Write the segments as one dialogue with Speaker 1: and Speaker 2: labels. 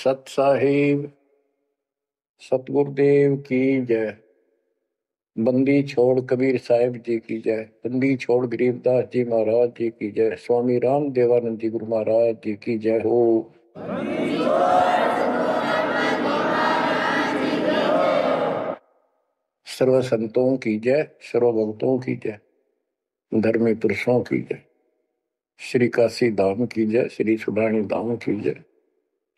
Speaker 1: सत साहिब सतगुरुदेव की जय। बंदी छोड़ कबीर साहिब जी की जय। बंदी छोड़ गरीबदास जी महाराज जी की जय। स्वामी राम देवानंद जी गुरु महाराज जी की जय हो। सर्व संतों की जय, सर्व भक्तों की जय, धर्मी पुरुषों की जय। श्री काशी धाम की जय, श्री सुडानी धाम की जय,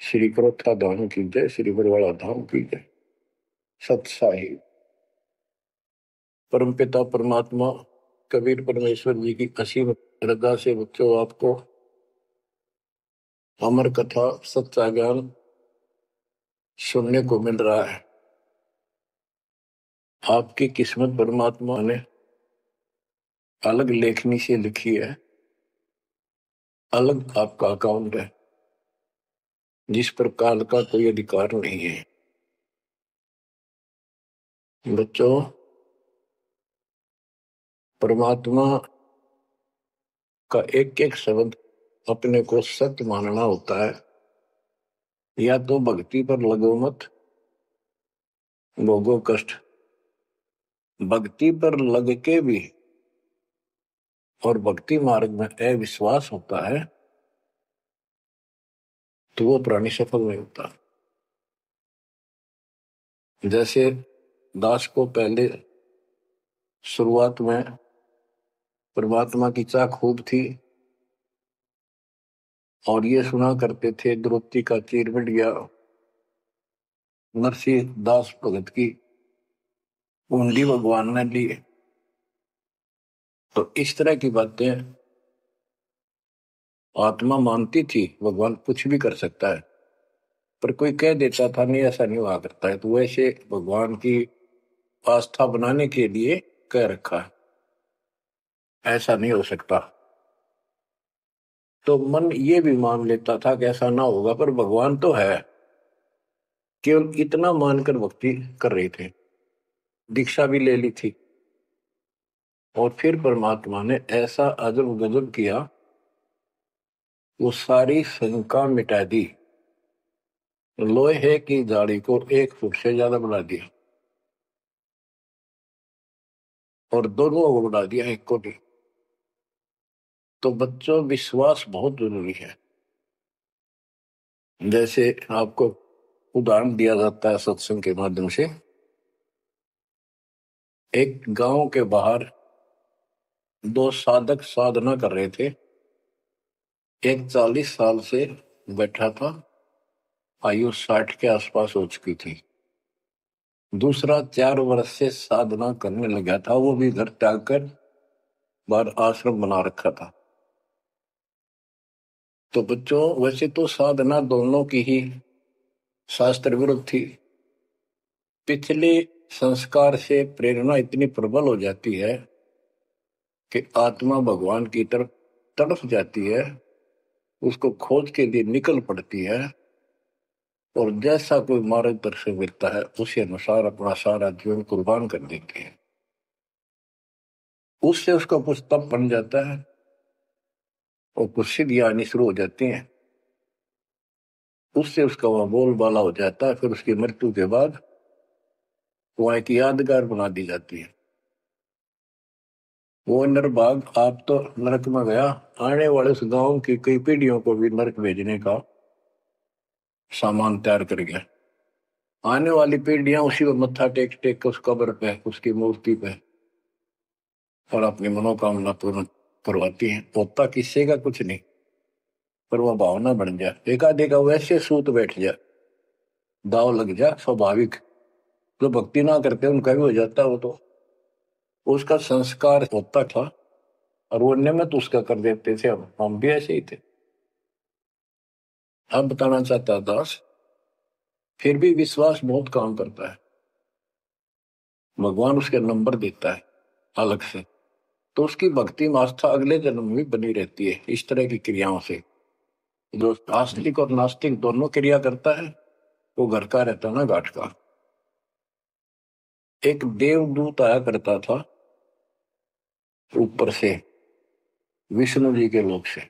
Speaker 1: श्री क्रोथा धाम की जय, श्री बरवाड़ा धाम की जय। सत साहिब परमपिता परमात्मा कबीर परमेश्वर जी की असीम श्रद्धा से बच्चों आपको अमर कथा सच्चा ज्ञान सुनने को मिल रहा है। आपकी किस्मत परमात्मा ने अलग लेखनी से लिखी है, अलग आपका अकाउंट है जिस पर काल का कोई अधिकार नहीं है। बच्चों, परमात्मा का एक एक शब्द अपने को सत्य मानना होता है। या तो भक्ति पर लगो मत, भोगो कष्ट। भक्ति पर लग के भी और भक्ति मार्ग में अविश्वास होता है तो वो प्राणी सफल नहीं होता। जैसे दास को पहले शुरुआत में परमात्मा की चाह खूब थी और ये सुना करते थे द्रौपदी का चीर मिट गया, नरसिंह दास भगत की कुंडली भगवान ने ली। तो इस तरह की बातें आत्मा मानती थी, भगवान कुछ भी कर सकता है। पर कोई कह देता था नहीं ऐसा नहीं हुआ करता है, तो वैसे भगवान की आस्था बनाने के लिए कह रखा है ऐसा नहीं हो सकता। तो मन ये भी मान लेता था कि ऐसा ना होगा, पर भगवान तो है। केवल इतना मानकर भक्ति कर रहे थे, दीक्षा भी ले ली थी। और फिर परमात्मा ने ऐसा अजब गजब किया, वो सारी शंका मिटा दी। लोहे की जाड़ी को 1 फुट से ज्यादा बढ़ा दिया और दोनों को बढ़ा दिया 1 कोटि। तो बच्चों, विश्वास बहुत जरूरी है। जैसे आपको उदाहरण दिया जाता है सत्संग के माध्यम से। एक गांव के बाहर 2 साधक साधना कर रहे थे। एक 40 साल से बैठा था, आयु 60 के आसपास हो चुकी थी। दूसरा 4 वर्ष से साधना करने लगा था, वो भी घर त्याग कर बाहर आश्रम बना रखा था। तो बच्चों, वैसे तो साधना दोनों की ही शास्त्र विरुद्ध थी। पिछले संस्कार से प्रेरणा इतनी प्रबल हो जाती है कि आत्मा भगवान की तरफ तड़प जाती है, उसको खोज के लिए निकल पड़ती है और जैसा कोई मार्गदर्शन मिलता है उसी अनुसार अपना सारा जीवन कुर्बान कर देती है। उससे उसका कुछ तप बन जाता है और कुछ सिद्धियां आनी शुरू हो जाती हैं। उससे उसका वहां बोलबाला हो जाता है। फिर उसकी मृत्यु के बाद वहां एक यादगार बना दी जाती है। वो नरभाग आप तो नरक में गया, आने वाले उस गांव की कई पीढ़ियों को भी नरक भेजने का सामान तैयार कर गया। आने वाली पीढ़ियां उसी को मत्था टेक टेक के उस कब्र पे, उसकी मूर्ति पे और अपनी मनोकामना पूर्ण करवाती है। होता किसी का कुछ नहीं, पर वह भावना बन जाए, एकाधिका वैसे सूत बैठ जाए, दाव लग जाए। स्वाभाविक जो भक्ति ना करते उनका भी हो जाता, वो तो उसका संस्कार होता था और वो नियमित उसका कर देते थे। हम भी ऐसे ही थे। अब बताना चाहता दास, फिर भी विश्वास बहुत काम करता है। भगवान उसके नंबर देता है अलग से, तो उसकी भक्ति में आस्था अगले जन्म में बनी रहती है। इस तरह की क्रियाओं से जो आस्तिक और नास्तिक दोनों क्रिया करता है, वो घर का रहता ना घाट का। एक देवदूत आया करता था ऊपर से, विष्णु जी के लोक से,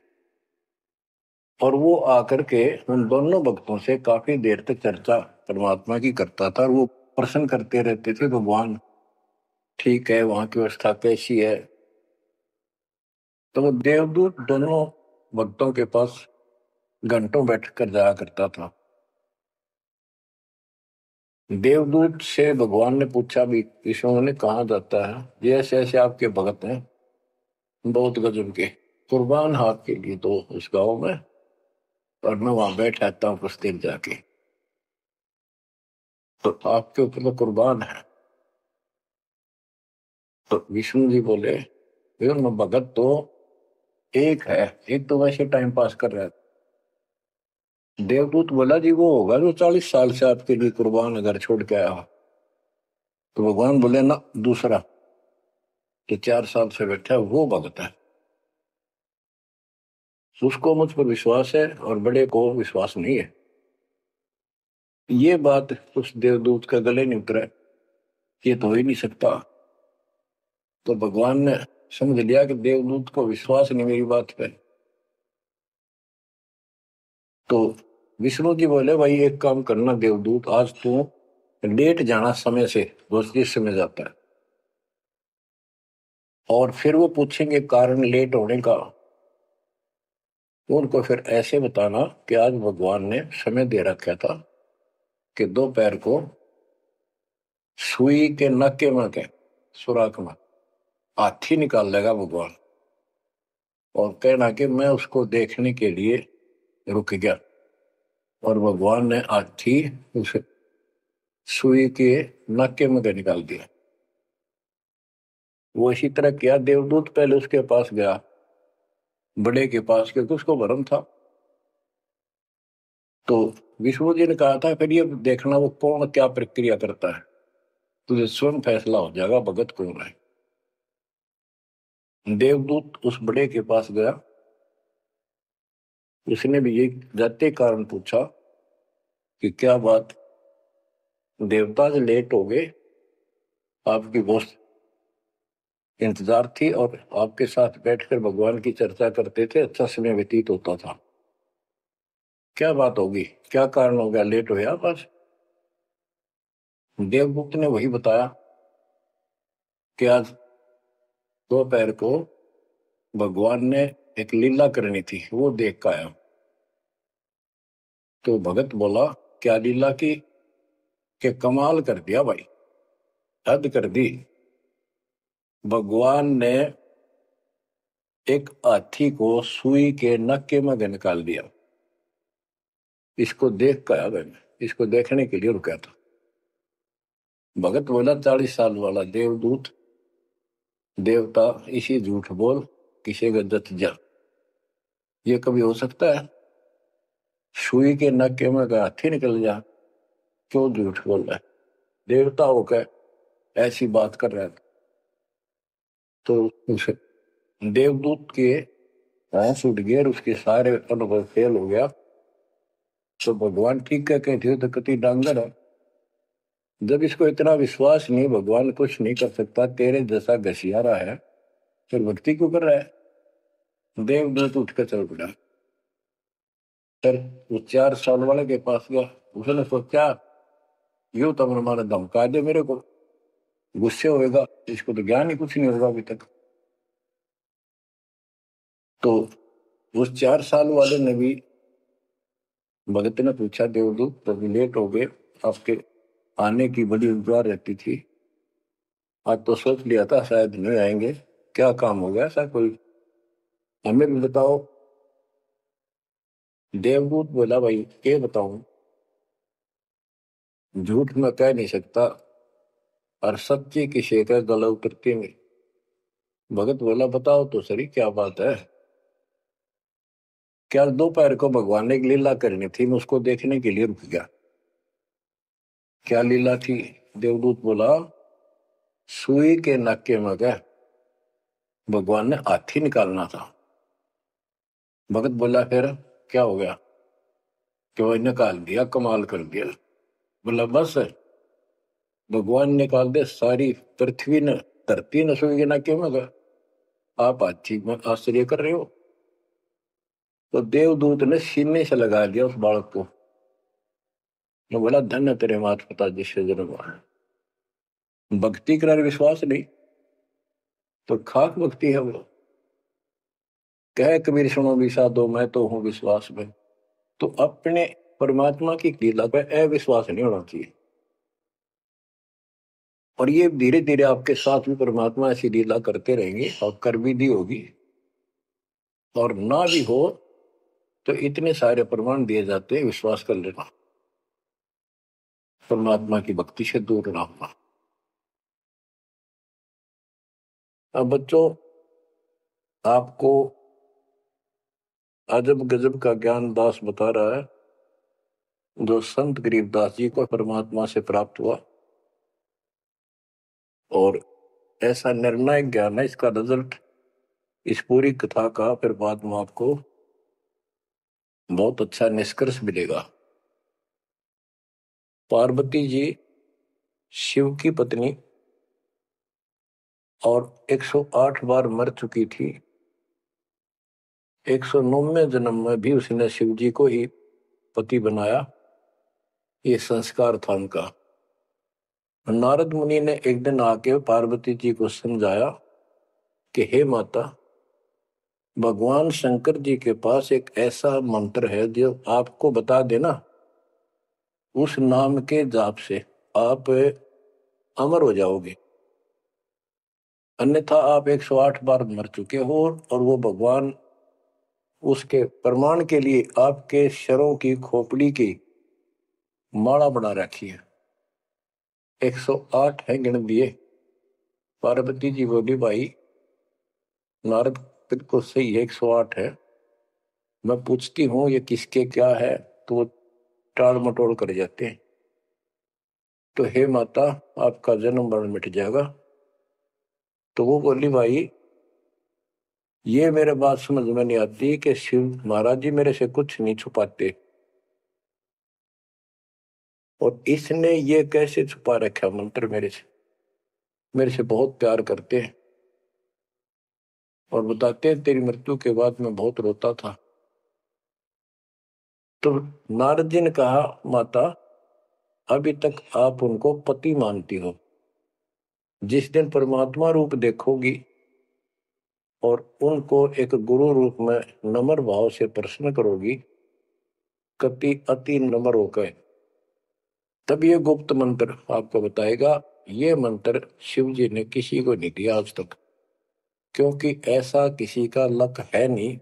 Speaker 1: और वो आकर के उन दोनों भक्तों से काफी देर तक चर्चा परमात्मा की करता था, और वो प्रश्न करते रहते थे, भगवान ठीक है, वहां की व्यवस्था कैसी है। तो वो देवदूत दोनों भक्तों के पास घंटों बैठ कर जाया करता था। देवदूत से भगवान ने पूछा भी, विष्णु ने कहा जाता है, ये ऐसे ऐसे आपके भगत हैं, बहुत गजब के, कुर्बान हाथ के लिए तो उस गांव में, और मैं वहां बैठ रहता हूँ कुछ देर जाके, तो आपके ऊपर तो कुर्बान है। तो विष्णु जी बोले, "ये मैं भगत तो एक है, एक तो वैसे टाइम पास कर रहा है।" देवदूत बोला, जी वो होगा जो 40 साल से आपके लिए कुर्बान घर छोड़ के आया हो। तो भगवान बोले, ना, दूसरा, कि 4 साल से बैठा है वो भगत है, उसको मुझ पर विश्वास है और बड़े को विश्वास नहीं है। ये बात उस देवदूत का गले नहीं उतरा, ये तो हो ही नहीं सकता। तो भगवान ने समझ लिया कि देवदूत को विश्वास नहीं मेरी बात पे। तो विष्णु जी बोले, भाई एक काम करना देवदूत, आज तू लेट जाना समय से, बस जिस समय जाता है, और फिर वो पूछेंगे कारण लेट होने का, तो उनको फिर ऐसे बताना कि आज भगवान ने समय दे रखा था कि दोपहर को सुई के नक्के में के सुराख में हाथी निकाल लेगा भगवान, और कहना कि मैं उसको देखने के लिए रुक गया, और भगवान ने हाथी उस सुई के नक्के में के निकाल दिया। वो इसी तरह किया, देवदूत पहले उसके पास गया, बड़े के पास, क्योंकि उसको भरम था। तो विष्णु जी ने कहा था, फिर ये देखना वो कौन क्या प्रक्रिया करता है, तुझे स्वयं फैसला हो जाएगा भगत कौन है। देवदूत उस बड़े के पास गया, उसने भी ये जाते कारण पूछा कि क्या बात, देवता से लेट हो गए, आपकी बहुत इंतजार थी, और आपके साथ बैठकर भगवान की चर्चा करते थे, अच्छा समय व्यतीत होता था, क्या बात होगी, क्या कारण हो गया, लेट हो गया बस। देवदूत ने वही बताया कि आज दोपहर को भगवान ने एक लीला करनी थी, वो देख कर आया। तो भगत बोला, क्या लीला की, कि कमाल कर दिया भाई, हद कर दी। भगवान ने एक हाथी को सुई के नक्के में निकाल दिया, इसको देख कर आया मैंने, इसको देखने के लिए रुका था। भगत बोला, 40 साल वाला देवदूत देवता इसी झूठ बोल, किसी का दत्त जा, ये कभी हो सकता है, सुई के नक्के में का हाथी निकल जा, क्यों झूठ बोल रहा है, देवता होकर ऐसी बात कर रहा है। तो उस देवदूत के होश उठ गए, उसके सारे अनुभव फेल हो गया। तो भगवान ठीक है कहते हो तो कति डांगर है, जब इसको इतना विश्वास नहीं भगवान कुछ नहीं कर सकता, तेरे जैसा घसियारा है, फिर भक्ति क्यों कर रहा है। देवदूत उठ कर चल पड़ा, फिर वो 4 साल वाले के पास गया, उसने सोचा यूं तो हमारा धमका दे मेरे को, गुस्से होएगा, इसको तो ज्ञान ही कुछ नहीं होगा अभी तक। तो उस 4 साल वाले ने भी, भगत ने पूछा, देवदूत तो लेट हो गए, आपके आने की बड़ी इंतजार रहती थी, आज तो सोच लिया था शायद नहीं आएंगे, क्या काम हो गया ऐसा कोई, हमें भी बताओ। देवदूत बोला, भाई ये बताऊं, झूठ में कह नहीं सकता, और सच्ची की शेखर गला उतरती नहीं। भगत बोला, बताओ तो सही क्या बात है। क्या दोपहर को भगवान ने एक लीला करनी थी, मैं उसको देखने के लिए रुक गया। क्या लीला थी। देवदूत बोला, सुई के नक्के में क्या भगवान ने हाथी निकालना था। भगत बोला, फिर क्या हो गया, कि वो निकाल दिया, कमाल कर दिया। बोला, बस भगवान निकाल दे, सारी पृथ्वी ने धरती ने सुई के नक्के में गया, आप हाथी में आश्चर्य कर रहे हो। तो देवदूत ने सीने से लगा दिया उस बालक को। तो बोला धन्य तेरे माता पिता जिससे जन्म हुआ। भक्ति कर विश्वास नहीं तो खाक भक्ति है वो। कह कबीर सुनो विषा दो मैं तो हूं विश्वास में। तो अपने परमात्मा की लीला पर अविश्वास नहीं होना चाहिए। और ये धीरे धीरे आपके साथ भी परमात्मा ऐसी लीला करते रहेंगे और कर भी दी होगी। और ना भी हो तो इतने सारे प्रमाण दिए जाते हैं, विश्वास कर लेना। परमात्मा की भक्ति से दूर ना होना। अब बच्चों, आपको अजब गजब का ज्ञान दास बता रहा है जो संत गरीबदास जी को परमात्मा से प्राप्त हुआ। और ऐसा निर्णायक ज्ञान है, इसका रिजल्ट इस पूरी कथा का फिर बाद में आपको बहुत अच्छा निष्कर्ष मिलेगा। पार्वती जी शिव की पत्नी और 108 बार मर चुकी थी। 109वें जन्म में भी उसने शिव जी को ही पति बनाया। ये संस्कार था उनका। नारद मुनि ने एक दिन आके पार्वती जी को समझाया कि हे माता, भगवान शंकर जी के पास एक ऐसा मंत्र है जो आपको बता देना, उस नाम के जाप से आप अमर हो जाओगे, अन्यथा आप 108 बार मर चुके हो। और वो भगवान उसके प्रमाण के लिए आपके शरों की खोपड़ी की माला बना रखी है। 108 है गिन दिए। पार्वती जी बोली भाई नारद बिल्कुल सही है, 108 है। मैं पूछती हूँ ये किसके क्या है, तो वो टाल मटोल कर जाते हैं। तो हे माता, आपका जन्म मरण मिट जाएगा। तो वो बोली भाई ये मेरे बात समझ में नहीं आती कि शिव महाराज जी मेरे से कुछ नहीं छुपाते, और इसने ये कैसे छुपा रखा मंत्र मेरे से बहुत प्यार करते हैं। और बताते हैं तेरी मृत्यु के बाद मैं बहुत रोता था। तो नारद जी ने कहा माता, अभी तक आप उनको पति मानती हो, जिस दिन परमात्मा रूप देखोगी और उनको एक गुरु रूप में नम्र भाव से प्रश्न करोगी, कति अति नम्र होकर, तब ये गुप्त मंत्र आपको बताएगा। ये मंत्र शिव जी ने किसी को नहीं दिया आज तक, क्योंकि ऐसा किसी का लक है नहीं,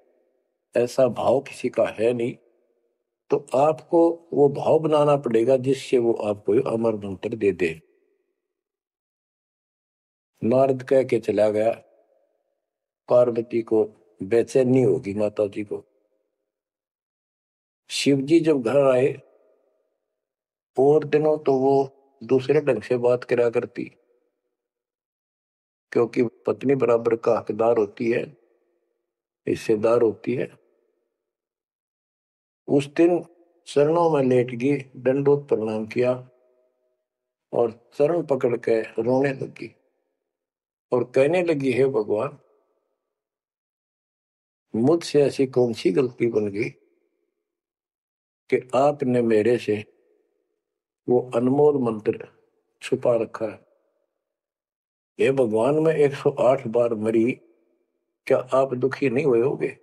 Speaker 1: ऐसा भाव किसी का है नहीं। तो आपको वो भाव बनाना पड़ेगा जिससे वो आपको अमर मंत्र दे दे। नारद कह के चला गया। पार्वती को बेचैनी होगी माता जी को। शिव जी जब घर आए और दिनों तो वो दूसरे ढंग से बात करा करती, क्योंकि पत्नी बराबर का हकदार होती है, हिस्सेदार होती है। उस दिन चरणों में लेट गई, दंडोत प्रणाम किया और चरण पकड़ के रोने लगी और कहने लगी हे भगवान, मुझसे ऐसी कौन सी गलती बन गई कि आपने मेरे से वो अनमोल मंत्र छुपा रखा है। हे भगवान, मैं 108 बार मरी, क्या आप दुखी नहीं हुए होगे?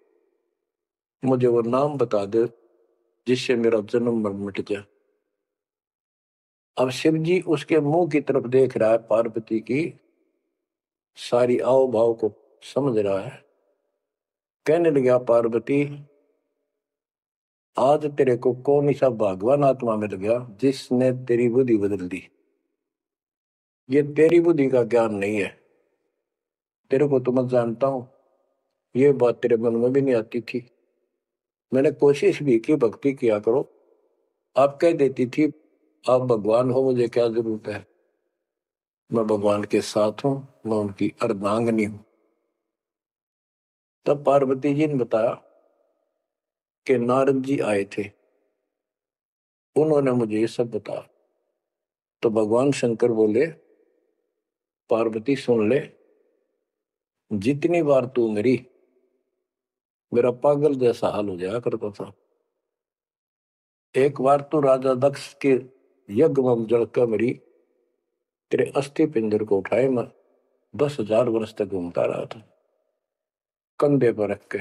Speaker 1: मुझे वो नाम बता दे जिससे मेरा जन्म मरण मिट जाए। अब शिव जी उसके मुंह की तरफ देख रहा है, पार्वती की सारी आओ भाव को समझ रहा है। कहने लगा पार्वती, आज तेरे को कौन सा भगवान आत्मा मिल गया जिसने तेरी बुद्धि बदल दी? ये तेरी बुद्धि का ज्ञान नहीं है, तेरे को तो मैं जानता हूं, ये बात तेरे मन में भी नहीं आती थी। मैंने कोशिश भी की भक्ति किया करो, आप कह देती थी आप भगवान हो, मुझे क्या जरूरत है, मैं भगवान के साथ हूं, मैं उनकी अर्धांगिनी हूं। तब पार्वती जी ने बताया कि नारद जी आए थे, उन्होंने मुझे ये सब बताया। तो भगवान शंकर बोले पार्वती सुन ले, जितनी बार तू मरी मेरा पागल जैसा हाल हो जाया करता था। एक बार तो राजा दक्ष के यज्ञ में जलकर मरी, तेरे अस्थि पिंजर को उठाए मैं 10,000 वर्ष तक घूमता रहा था कंधे पर रख के,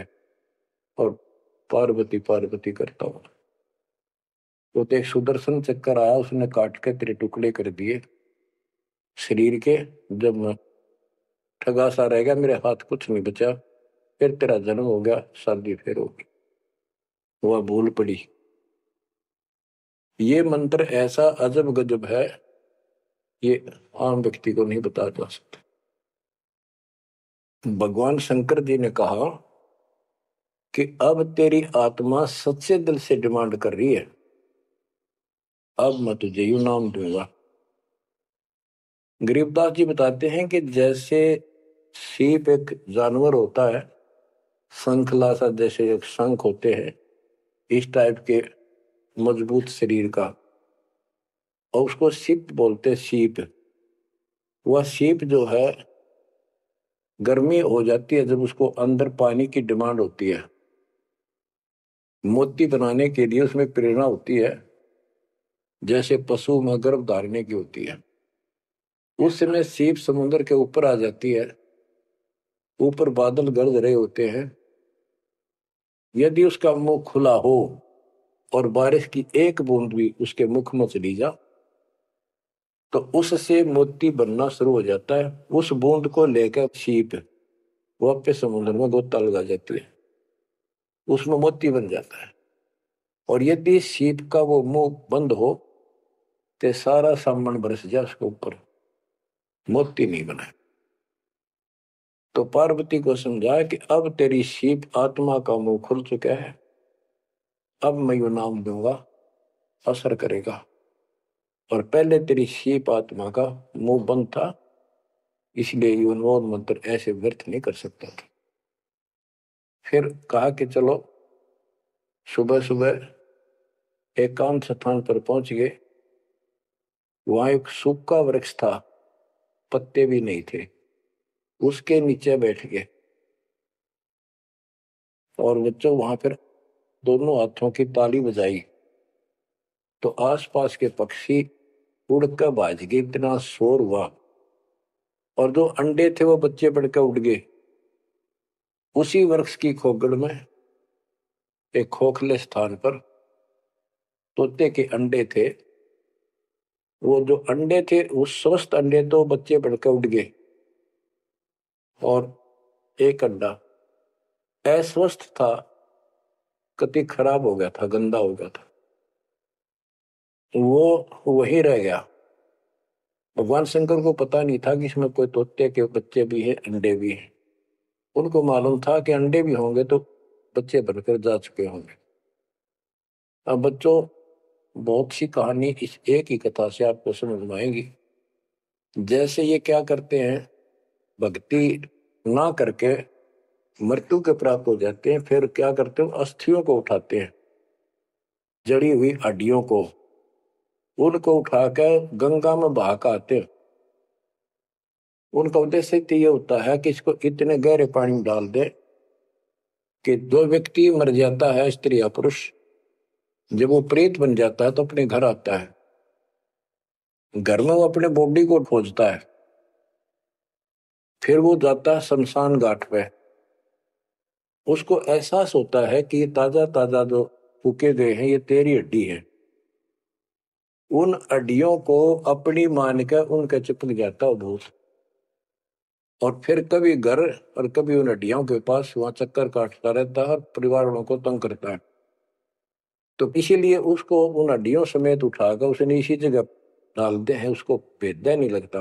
Speaker 1: और पार्वती पार्वती करता हूं। तो एक सुदर्शन चक्कर आया, उसने काट के तेरे टुकड़े कर दिए शरीर के। जब मैं ठगा सा रह गया, मेरे हाथ कुछ नहीं बचा, फिर तेरा जन्म हो गया, शादी फिर होगी। वह भूल पड़ी। ये मंत्र ऐसा अजब गजब है, ये आम व्यक्ति को नहीं बता जा सकता। भगवान शंकर जी ने कहा कि अब तेरी आत्मा सच्चे दिल से डिमांड कर रही है, अब मैं तुझे यू नाम दूंगा। गरीबदास जी बताते हैं कि जैसे सीप एक जानवर होता है, शंखला सा जैसे एक शंख होते हैं, इस टाइप के मजबूत शरीर का, और उसको सीप बोलते हैं, सीप। वह सीप जो है गर्मी हो जाती है जब उसको अंदर पानी की डिमांड होती है, मोती बनाने के लिए उसमें प्रेरणा होती है, जैसे पशु में गर्भ धारने की होती है। उस समय सीप समुद्र के ऊपर आ जाती है, ऊपर बादल गरज रहे होते हैं, यदि उसका मुंह खुला हो और बारिश की एक बूंद भी उसके मुख में चली जा, तो उससे मोती बनना शुरू हो जाता है। उस बूंद को लेकर सीप वापस समुद्र में गोता लगा जाती है, उसमें मोती बन जाता है। और यदि सीप का वो मुंह बंद हो तो सारा सामान बरस जाए उसके ऊपर, मोती नहीं बना। तो पार्वती को समझाया कि अब तेरी सीप आत्मा का मुंह खुल चुका है, अब मैं यू नाम दूंगा, असर करेगा। और पहले तेरी सीप आत्मा का मुंह बंद था, इसलिए ये उन्मोद मंत्र ऐसे व्यर्थ नहीं कर सकता था। फिर कहा कि चलो, सुबह सुबह एकांत स्थान पर पहुंच गए। वहां एक सूखा वृक्ष था, पत्ते भी नहीं थे, उसके नीचे बैठ गए। और बच्चों वहां फिर दोनों हाथों की ताली बजाई, तो आसपास के पक्षी उड़कर भाज गए, इतना शोर हुआ। और जो अंडे थे वो बच्चे बढ़कर उड़ गए। उसी वृक्ष की खोगड़ में एक खोखले स्थान पर तोते के अंडे थे। वो जो अंडे थे, उस स्वस्थ अंडे तो बच्चे बढ़कर उड़ गए, और एक अंडा अस्वस्थ था, कति खराब हो गया था, गंदा हो गया था, वो वही रह गया। भगवान शंकर को पता नहीं था कि इसमें कोई तोते के बच्चे भी हैं, अंडे भी हैं। उनको मालूम था कि अंडे भी होंगे तो बच्चे बनकर जा चुके होंगे। अब बच्चों, बहुत सी कहानी इस एक ही कथा से आपको समझ में आएगी। जैसे ये क्या करते हैं, भक्ति ना करके मृत्यु के प्राप्त हो जाते हैं, फिर क्या करते हैं, अस्थियों को उठाते हैं, जड़ी हुई हड्डियों को, उनको उठाकर गंगा में बहा के आते हैं। उनका उद्देश्य तो ये होता है कि इसको इतने गहरे पानी में डाल दे कि जो व्यक्ति मर जाता है, स्त्री या पुरुष, जब वो प्रेत बन जाता है तो अपने घर आता है। घर में वो अपने बॉडी को खोजता है, फिर वो जाता है शमशान घाट पे। उसको एहसास होता है कि ये ताजा ताजा जो फूके गए हैं, ये तेरी हड्डी है। उन हड्डियों को अपनी मानकर उनका चिपक जाता है भूत, और फिर कभी घर और कभी उन हड्डियों के पास वहां चक्कर काटता रहता है और परिवार वालों को तंग करता है। तो इसीलिए उसको उन हड्डियों समेत उठाकर उसने इसी जगह डालते हैं, उसको भेदा नहीं लगता,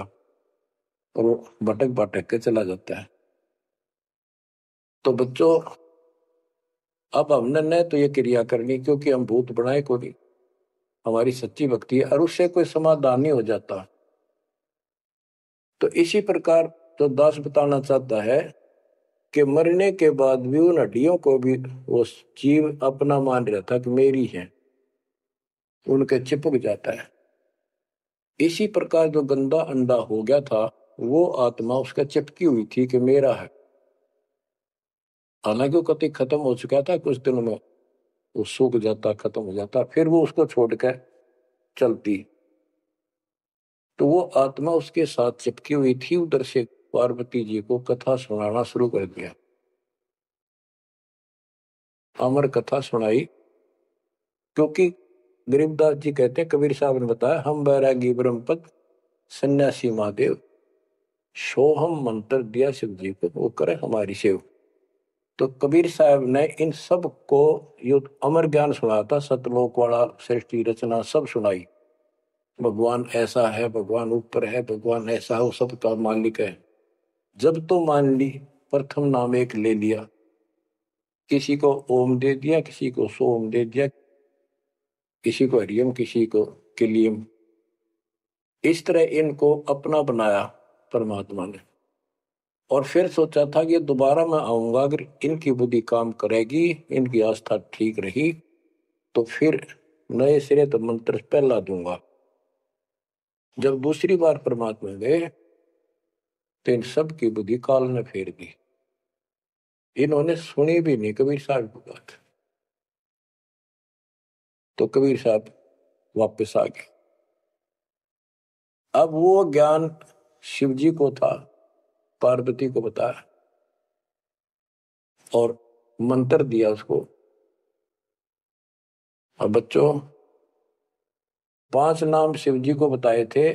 Speaker 1: और वो भटक भटक के चला जाता है। तो बच्चों, अब हमने न तो ये क्रिया करनी, क्योंकि हम भूत बनाए को नहीं, हमारी सच्ची भक्ति है, और उससे कोई समाधान नहीं हो जाता। तो इसी प्रकार जो दास बताना चाहता है कि मरने के बाद भी उन हड्डियों को भी वो जीव अपना मान रहा था कि मेरी है, उनके चिपक जाता है। इसी प्रकार जो गंदा अंडा हो गया था, वो आत्मा उसका चिपकी हुई थी कि मेरा है। हालांकि वो कति खत्म हो चुका था, कुछ दिनों में वो सूख जाता, खत्म हो जाता, फिर वो उसको छोड़कर चलती। तो वो आत्मा उसके साथ चिपकी हुई थी, उधर से पार्वती जी को कथा सुनाना शुरू कर दिया। अमर कथा सुनाई, क्योंकि गरीबदास जी कहते हैं, कबीर साहब ने बताया, हम बैरागी ब्रह्मपद सन्यासी महादेव, सोहम मंत्र दिया शिव जी को, वो करे हमारी सेव। तो कबीर साहब ने इन सब को यो अमर ज्ञान सुनाया था, सतलोक वाला, सृष्टि रचना सब सुनाई। भगवान ऐसा है, भगवान ऊपर है, भगवान ऐसा है, वो सबका मालिक है। जब तो मान ली, प्रथम नाम एक ले लिया, किसी को ओम दे दिया, किसी को सोम दे दिया, किसी को हरियम, किसी को किलियम। इस तरह इनको अपना बनाया परमात्मा ने। और फिर सोचा था कि दोबारा मैं आऊंगा, अगर इनकी बुद्धि काम करेगी, इनकी आस्था ठीक रही, तो फिर नए सिरे तो मंत्र पहला दूंगा। जब दूसरी बार परमात्मा गए, तो इन सब की बुद्धि काल ने फेर दी। इन्होंने सुनी भी नहीं कबीर साहब की बात। तो कबीर साहब वापस आ गए। अब वो ज्ञान शिव जी को था, पार्वती को बताया और मंत्र दिया उसको। अब बच्चों, 5 नाम शिव जी को बताए थे,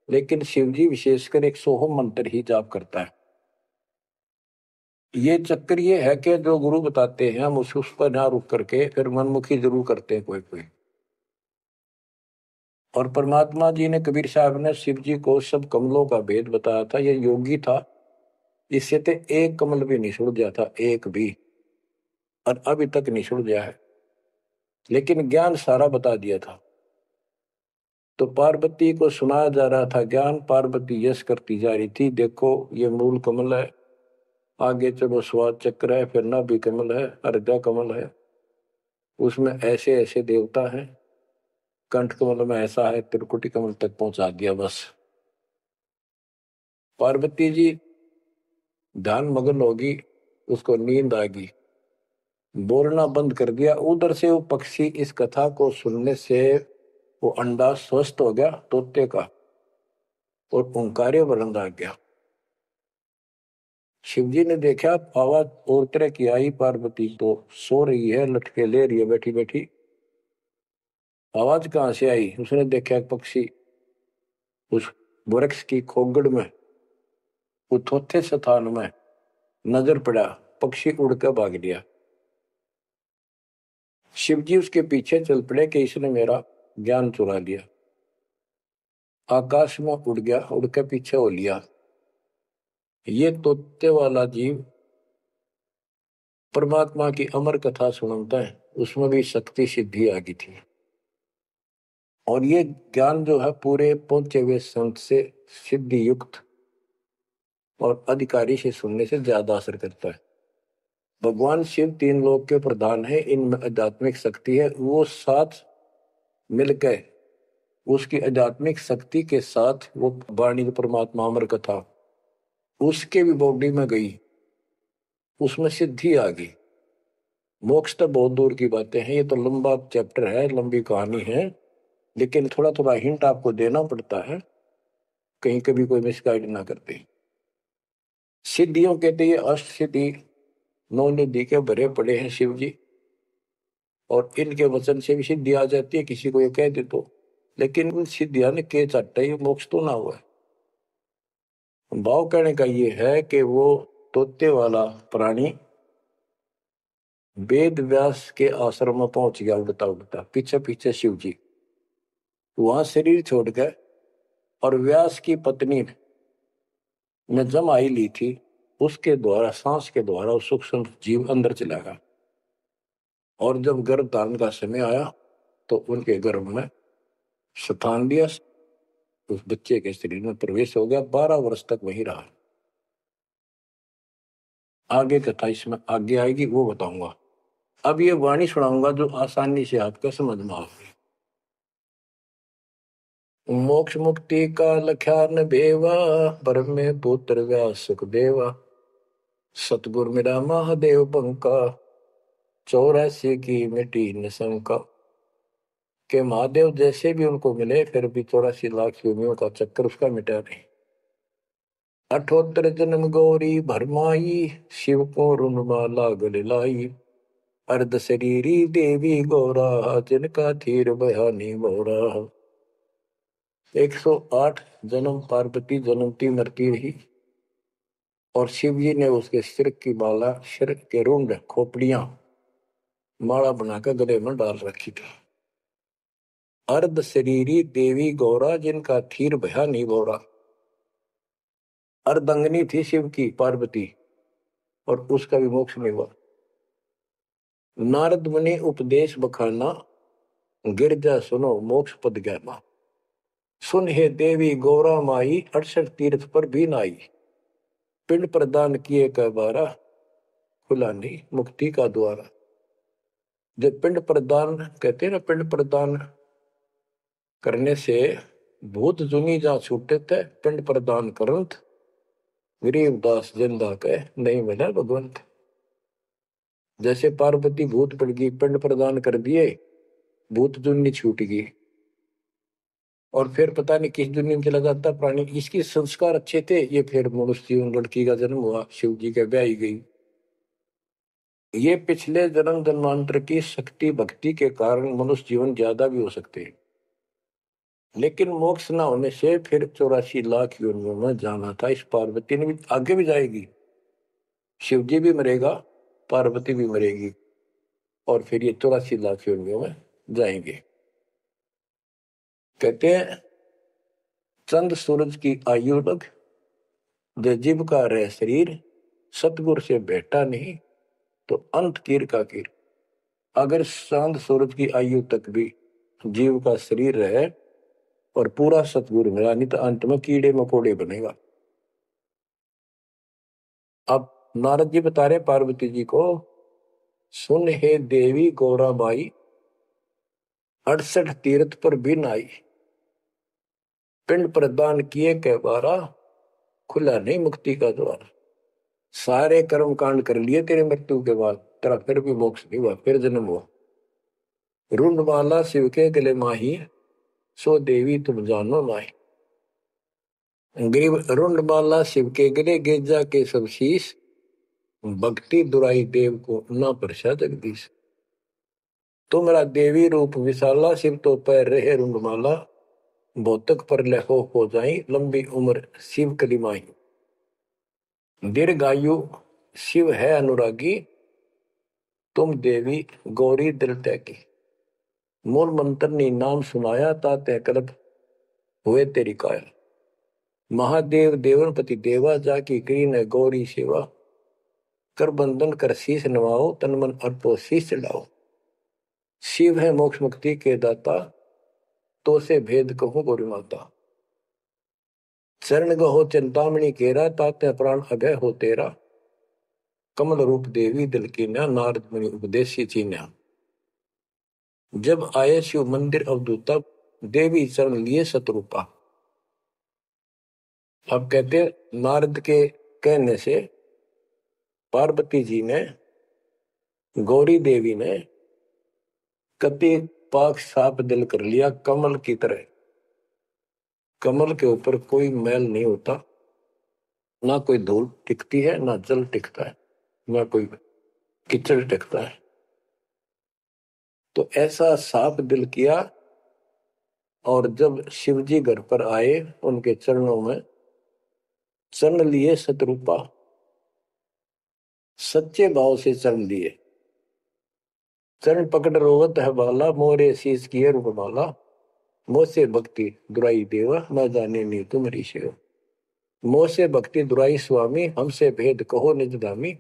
Speaker 1: लेकिन शिव जी विशेषकर एक सोहम मंत्र ही जाप करता है। ये चक्कर ये है कि जो गुरु बताते हैं, हम उस पर ना रुक करके फिर मनमुखी जरूर करते हैं कोई कोई। और परमात्मा जी ने, कबीर साहब ने शिव जी को सब कमलों का भेद बताया था। ये योगी था, इससे तो एक कमल भी नहीं सुलझा था, एक भी, और अभी तक नहीं सुलझा है, लेकिन ज्ञान सारा बता दिया था। तो पार्वती को सुनाया जा रहा था ज्ञान, पार्वती यश करती जा रही थी, देखो ये मूल कमल है, आगे चलो स्वाद चक्र है, फिर नाभि कमल है, अर्धा कमल है, उसमें ऐसे ऐसे देवता हैं, कंठ कमल में ऐसा है, त्रिकुटी कमल तक पहुंचा दिया बस। पार्वती जी ध्यान मग्न होगी, उसको नींद आ गई, बोलना बंद कर दिया। उधर से वो पक्षी इस कथा को सुनने से वो अंडा स्वस्थ हो गया तोते का, और ओंकार्य बुलंद आ गया। शिवजी ने देखा आवाज और तरह की आई, पार्वती तो सो रही है, लटके ले रही है बैठी बैठी, आवाज कहां से आई? उसने देखा एक पक्षी उस वृक्ष की खोगड़ में, उथोथे स्थान में नजर पड़ा, पक्षी उड़ कर भाग गया। शिवजी उसके पीछे चल पड़े कि इसने मेरा ज्ञान चुरा लिया। आकाश में उड़ गया, उड़ के पीछे हो लिया। ये तोते वाला जीव परमात्मा की अमर कथा सुनता है, उसमें भी शक्ति सिद्धि आ गई थी। और ये ज्ञान जो है पूरे पहुंचे हुए संत से सिद्धि युक्त और अधिकारी से सुनने से ज्यादा असर करता है। भगवान शिव 3 लोक के प्रधान है, इनमें आध्यात्मिक शक्ति है, वो साथ मिलकर उसकी आध्यात्मिक शक्ति के साथ वो वाणी परमात्मा अमर कथा उसके भी बॉडी में गई, उसमें सिद्धि आ गई। मोक्ष तो बहुत दूर की बातें हैं, ये तो लंबा चैप्टर है, लंबी कहानी है, लेकिन थोड़ा थोड़ा हिंट आपको देना पड़ता है, कहीं कभी कोई मिसगाइड ना करते। सिद्धियों कहते ये अष्ट सिद्धि 9 निधि के भरे पड़े हैं शिव जी, और इनके वचन से भी सिद्धि आ जाती है, किसी को ये कह दे तो। लेकिन उन सिद्धियां ने के चाटा, ये मोक्ष तो ना हुआ है। भाव कहने का ये है कि वो तोते वाला प्राणी वेद व्यास के आश्रम में पहुंच गया, उड़ता उड़ता पीछे पीछे शिव जी, वहां शरीर छोड़ गए, और व्यास की पत्नी ने जमाई ली थी, उसके द्वारा सांस के द्वारा उस सूक्ष्म जीव अंदर चला गया। और जब गर्भ धारण का समय आया, तो उनके गर्भ में स्थान दिया, उस बच्चे के शरीर में प्रवेश हो गया, 12 वर्ष तक वहीं रहा। आगे कथा इसमें आगे आएगी, वो बताऊंगा। अब ये वाणी सुनाऊंगा जो आसानी से आपका समझ में आएगी। मोक्ष मुक्ति का लख्यान बेवा, ब्रह्म पुत्र व्यास सुखदेवा, सतगुरु मेरा महादेव बंका, 84 की मिट्टी निशंका। के महादेव जैसे भी उनको मिले फिर भी 84 लाख योनियों का चक्कर उसका मिटा नहीं। 78 जन्म गौरी भरमाई, शिव को रुनमाला गले लाई। अर्ध शरीरी देवी गौरा, जिनका थीर बयानी मोरा। 108 जन्म पार्वती जन्मती मरती रही और शिव जी ने उसके सिर की माला, सिर के रुंड खोपड़ियां माला बनाकर गले में डाल रखी थी। अर्ध शरीरी देवी गौरा, जिनका थीर भया नहीं भौरा। अर्धंगनी थी शिव की पार्वती और उसका भी मोक्ष नहीं हुआ। नारद मुनि उपदेश बखाना, गिरजा सुनो मोक्ष पद ज्ञाना। सुन हे देवी गौरा माई, 68 तीर्थ पर भी नाई। पिंड प्रदान किए का बारा, खुला नहीं मुक्ति का द्वारा। जब पिंड प्रदान कहते हैं ना, पिंड प्रदान करने से भूत जुनी जा छूटे थे। पिंड प्रदान करंत, गरीबदास जिंदा के नहीं मिला भगवंत। जैसे पार्वती भूत पड़ गई, पिंड प्रदान कर दिए, भूत जुनी छूट गई और फिर पता नहीं किस दुनिया में चला जाता प्राणी। इसके संस्कार अच्छे थे, ये फिर मनुष्य लड़की का जन्म हुआ, शिव जी के ब्याह गई। ये पिछले जन्म जन्मांतर की शक्ति भक्ति के कारण मनुष्य जीवन ज्यादा भी हो सकते हैं, लेकिन मोक्ष न होने से फिर 84 लाख योनियों में जाना था। इस पार्वती ने भी आगे भी जाएगी, शिव जी भी मरेगा, पार्वती भी मरेगी और फिर ये 84 लाख योनियों में जाएंगे। कहते हैं चंद सूरज की आयु लग, जो जीव का रह शरीर। सतगुरु से बेटा नहीं तो अंत कीर का कीर। अगर चांद सूरज की आयु तक भी जीव का शरीर रहे और पूरा सतगुरु मिला नहीं तो अंत में कीड़े मकोड़े बनेगा। अब नारद जी बता रहे पार्वती जी को, सुन हे देवी गौरा बाई, 68 तीर्थ पर भी नाई। पिंड प्रदान किए के बारा, खुला नहीं मुक्ति का द्वार। सारे कर्म कांड कर लिए तेरे मृत्यु के बाद, तेरा फिर भी मोक्ष नहीं हुआ, फिर जन्म हुआ। रुंडमाला शिव के गले माही, सो देवी तुम जानो माही। गरीब रुंडमाला शिव के गले, गेजा के सब शीश। भक्ति दुराई देव को ना परसा जगदीश। तुमरा देवी रूप विशाला, शिव तो पैर रहे रुंडमाला। भौतक पर लहो हो जाई, लंबी उम्र शिव कलिमाई। दीर्घायु शिव है अनुरागी, तुम देवी गौरी दिल त्यागी। मूल मंत्र ने नाम सुनाया, ताते कल्प हुए तेरी काया। महादेव देवन पति देवा, जाकी करी न गौरी सेवा। कर बंधन कर शीश नवाओ, तन मन अर्पो शीश चढ़ाओ। शिव है मोक्ष मुक्ति के दाता, तो से भेद कहूं गौरी माता। चरण गहो चिंतामणि केरा, ताते प्राण अभय हो तेरा। कमल रूप देवी दिल की न्या, नारद मुनि उपदेशी चीन्या। जब आए शिव मंदिर अवधूता, देवी चरण लिए सतरूपा। अब कहते नारद के कहने से पार्वती जी ने, गौरी देवी ने कति पाक साफ दिल कर लिया, कमल की तरह। कमल के ऊपर कोई मैल नहीं होता, ना कोई धूल टिकती है, ना जल टिकता है, ना कोई कीचड़ टिकता है। तो ऐसा साफ दिल किया और जब शिव जी घर पर आए, उनके चरणों में चरण लिए सतरूपा। सच्चे भाव से चरण लिए। चरण पकड़ रोवत है बाला, मोरे शीश किए रूपमाला। मोसे भक्ति दुराई देवा, न जाने नी तुम्हारी सेवा। मोसे भक्ति दुराई स्वामी, हमसे भेद कहो निज दामी।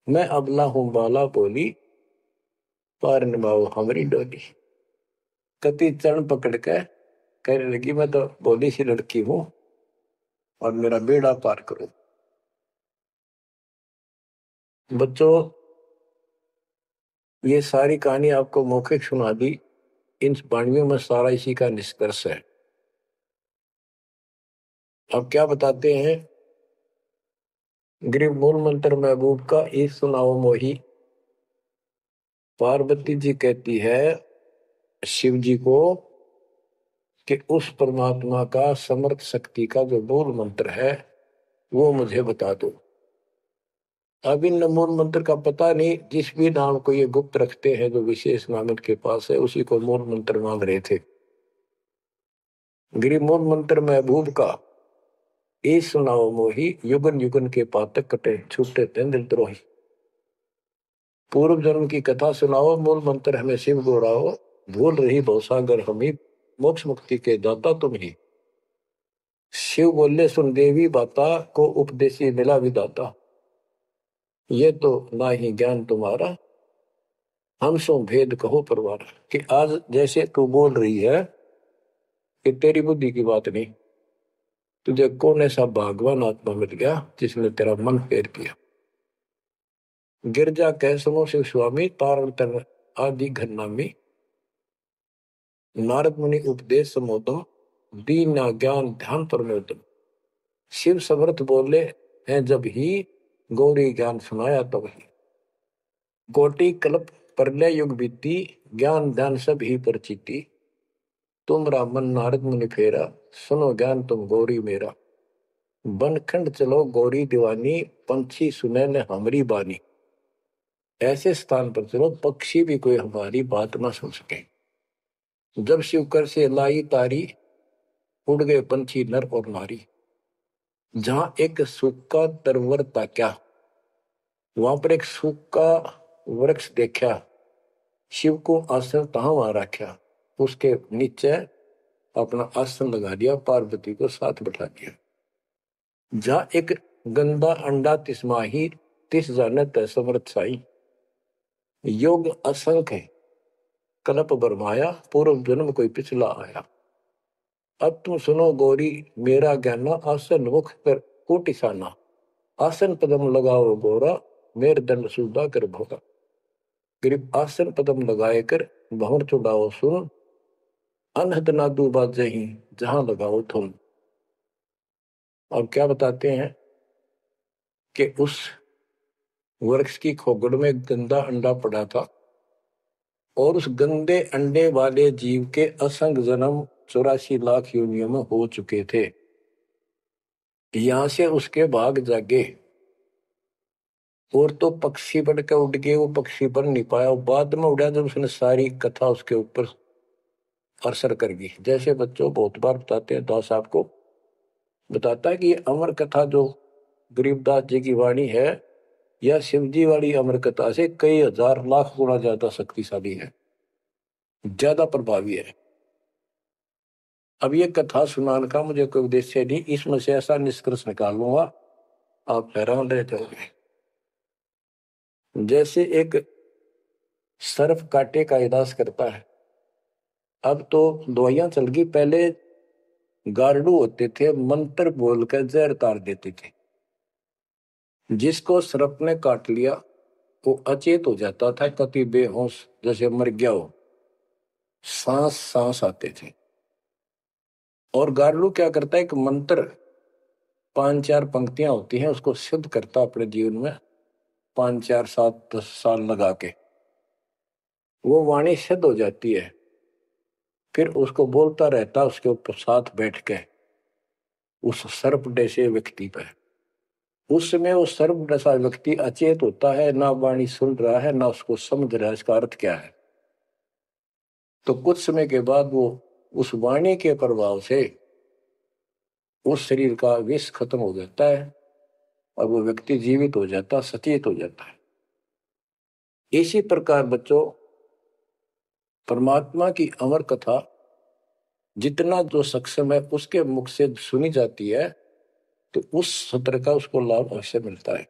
Speaker 1: मैं अबला हूं बाला बोली, पार निभाओ हमारी डोली। कति चरण पकड़ के कहने लगी, मैं तो भोली सी लड़की हूं और मेरा बेड़ा पार करो। बच्चों, ये सारी कहानी आपको मौखिक सुना दी, इन वाणियों में सारा इसी का निष्कर्ष है। अब क्या बताते हैं गरीब मूल मंत्र महबूब का ई सुनाओ मोही। पार्वती जी कहती है शिव जी को कि उस परमात्मा का समर्थ शक्ति का जो मूल मंत्र है वो मुझे बता दो। अब इन मूल मंत्र का पता नहीं, जिस भी नाम को ये गुप्त रखते हैं जो विशेष नाम इनके पास है उसी को मूल मंत्र मान रहे थे। गिरी मूल मंत्र महबूब का ए सुनाओ मोही, युगन युगन के पातक कटे छूटे तेंद्र द्रोही। पूर्व जन्म की कथा सुनाओ, मूल मंत्र हमें शिव गोराओ, भूल रही भवसागर हमी, मोक्ष मुक्ति के दाता तुम ही। शिव बोले सुन देवी बाता, को उपदेशी मिला विदाता, ये तो ना ही ज्ञान तुम्हारा, हम सो भेद कहो परवार। कि आज जैसे तू बोल रही है कि तेरी बुद्धि की बात नहीं, तुझे कौन ऐसा भगवान आत्मा मिल गया जिसने तेरा मन फेर किया। गिरजा कह सुनो शिव स्वामी, तारण तर आदि घरनामी, नारद मुनि उपदेश समोदम, दीन ज्ञान ध्यान परमोदम। शिव समर्थ बोले हैं जब ही, गौरी ज्ञान सुनाया तब ही। कोटि कल्प प्रलय युग बीती, ज्ञान ध्यान सब ही परचिति, तुमरा मन नारद मुनि फेरा, सुनो ज्ञान तुम गौरी मेरा। बनखंड चलो गौरी दीवानी, पंछी सुने न हमारी बानी। ऐसे स्थान पर चलो पक्षी भी कोई हमारी बात ना सुन सके। जब शिवकर से लाई तारी, उड़ गए पंछी नर और नारी। जहां एक सूखा तरवर ताक्या, वहां पर एक सूखा वृक्ष देखा, शिव को आसन तहां वहां रखा, उसके नीचे अपना आसन लगा दिया, पार्वती को साथ बैठा दिया। जहां एक गंदा अंडा तिसमाही, तिस जाने तय समर्थ साई। योग असंख्य कल्प बरमाया, पूर्व जन्म कोई पिछला आया। अब तुम सुनो गौरी मेरा ज्ञाना, आसन मुख कर कोटिसाना। आसन पदम लगाओ गौरा, मेर दंड सुधा कर भोगा। गरीब आसन पदम लगाए कर भंवर चुड़ाओ सुन, अनहद नादू बाजे ही जहां लगाओ तुम। अब क्या बताते हैं कि उस वृक्ष की खोगड़ में गंदा अंडा पड़ा था और उस गंदे अंडे वाले जीव के असंख्य जन्म 84 लाख योनियों में हो चुके थे। यहां से उसके भाग जागे और तो पक्षी बन के उड़ गए, वो पक्षी बन नहीं पाया, बाद में उड़ा जब उसने सारी कथा उसके ऊपर असर कर गई। जैसे बच्चों बहुत बार बताते हैं, दास आपको बताता है कि ये अमर कथा जो गरीबदास जी की वाणी है या शिव जी वाली अमर कथा से कई हजार लाख गुना ज्यादा शक्तिशाली है, ज्यादा प्रभावी है। अब ये कथा सुनाने का मुझे कोई उद्देश्य नहीं, इसमें से ऐसा निष्कर्ष निकाल लूंगा आप हैरान रह जाओगे। जैसे एक सर्प कांटे का इलाज करता है, अब तो दवाइयां चल गई, पहले गार्डू होते थे, मंत्र बोलकर जहर तार देते थे। जिसको सर्प ने काट लिया वो अचेत हो जाता था, कति बेहोश जैसे मर गया हो, सांस सांस आते थे। और गार्डू क्या करता है, एक मंत्र 5-4 पंक्तियां होती हैं उसको सिद्ध करता अपने जीवन में, 5-4-7-10 साल लगा के वो वाणी सिद्ध हो जाती है। फिर उसको बोलता रहता उसके ऊपर साथ बैठ के उस सर्प जैसे व्यक्ति पर। उस समय वो सर्प जैसा व्यक्ति अचेत होता है, ना वाणी सुन रहा है ना उसको समझ रहा है इसका अर्थ क्या है। तो कुछ समय के बाद वो उस वाणी के प्रभाव से उस शरीर का विष खत्म हो जाता है और वो व्यक्ति जीवित हो जाता, सचेत हो जाता है। इसी प्रकार बच्चों परमात्मा की अमर कथा जितना जो सक्षम है उसके मुख से सुनी जाती है तो उस सत्र का उसको लाभ अवश्य मिलता है।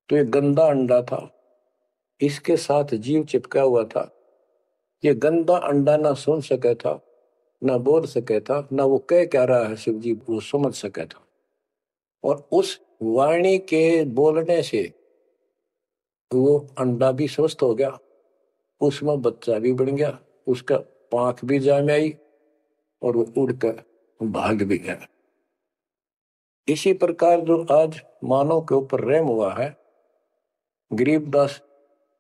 Speaker 1: तो ये गंदा अंडा था, इसके साथ जीव चिपका हुआ था। ये गंदा अंडा ना सुन सका था, ना बोल सका था, ना वो कह क्या रहा है शिव जी वो समझ सका था। और उस वाणी के बोलने से वो अंडा भी स्वस्थ हो गया, उसमें बच्चा भी बन गया, उसका पांख भी जाम आई और वो उड़कर भाग भी गया। इसी प्रकार जो आज मानव के ऊपर रहम हुआ है, गरीबदास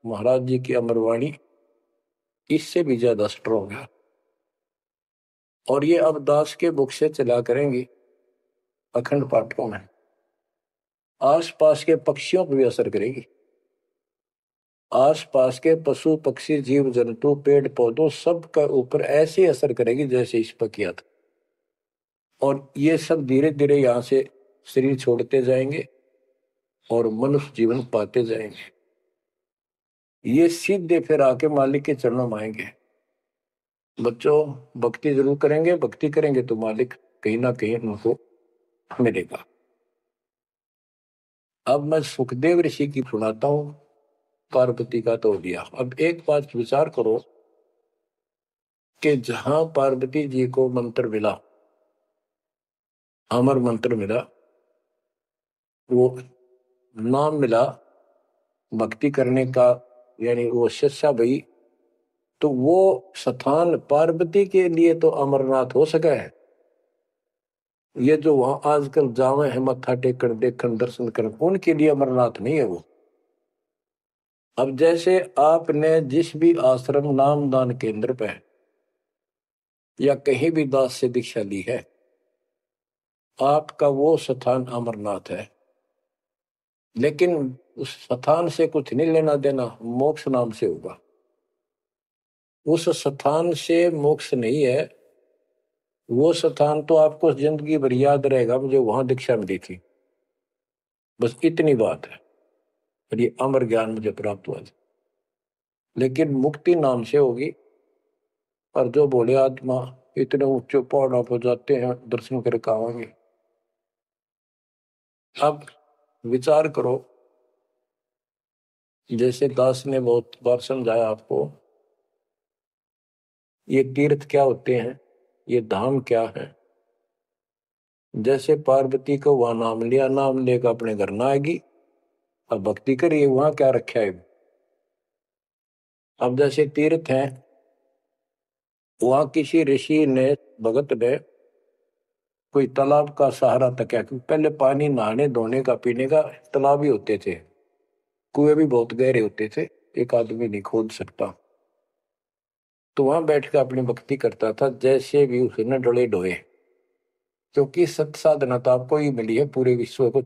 Speaker 1: महाराज जी की अमरवाणी इससे भी ज्यादा स्ट्रोंग है। और ये अब दास के बुक से चला करेंगी अखंड पाठों में, आसपास के पक्षियों पर भी असर करेगी, आसपास के पशु पक्षी जीव जंतु पेड़ पौधों सब का ऊपर ऐसे असर करेगी जैसे इस पर किया था। और ये सब धीरे धीरे यहां से शरीर छोड़ते जाएंगे और मनुष्य जीवन पाते जाएंगे। ये सीधे फिर आके मालिक के चरणों में आएंगे। बच्चों भक्ति जरूर करेंगे, भक्ति करेंगे तो मालिक कहीं ना कहीं उनको मिलेगा। अब मैं सुखदेव ऋषि की सुनाता हूं, पार्वती का तो हो गया। अब एक बात विचार करो कि जहां पार्वती जी को मंत्र मिला, अमर मंत्र मिला, वो नाम मिला भक्ति करने का, यानी वो शिष्या भई, तो वो स्थान पार्वती के लिए तो अमरनाथ हो सका है। ये जो वहां आजकल जावे हैं मत्था टेकन देखन दर्शन करन, उनके लिए अमरनाथ नहीं है वो। अब जैसे आपने जिस भी आश्रम नाम दान केंद्र पे या कहीं भी दास से दीक्षा ली है, आपका वो स्थान अमरनाथ है। लेकिन उस स्थान से कुछ नहीं लेना देना, मोक्ष नाम से होगा। उस स्थान से मोक्ष नहीं है, वो स्थान तो आपको जिंदगी भर याद रहेगा, मुझे वहां दीक्षा मिली थी, बस इतनी बात है। और ये अमर ज्ञान मुझे प्राप्त हुआ था। लेकिन मुक्ति नाम से होगी। और जो बोले आत्मा इतने ऊंचे पहाड़ों पर जाते हैं दर्शन करके आएंगे। अब विचार करो, जैसे दास ने बहुत बार समझाया आपको, ये तीर्थ क्या होते हैं, ये धाम क्या है। जैसे पार्वती को वहां नाम लिया, नाम लेकर अपने घर ना आएगी, अब भक्ति करिए, वहां क्या रखा है। अब जैसे तीर्थ है, वहां किसी ऋषि ने भगत ने कोई तालाब का सहारा तक है, क्योंकि पहले पानी नहाने धोने का पीने का तालाब ही होते थे, कुएं भी बहुत गहरे होते थे, एक आदमी नहीं खोद सकता। तो वहां बैठ कर अपनी भक्ति करता था, जैसे भी उसने डले ढोए, क्योंकि सत साधना तो आपको ही मिली है पूरे विश्व को।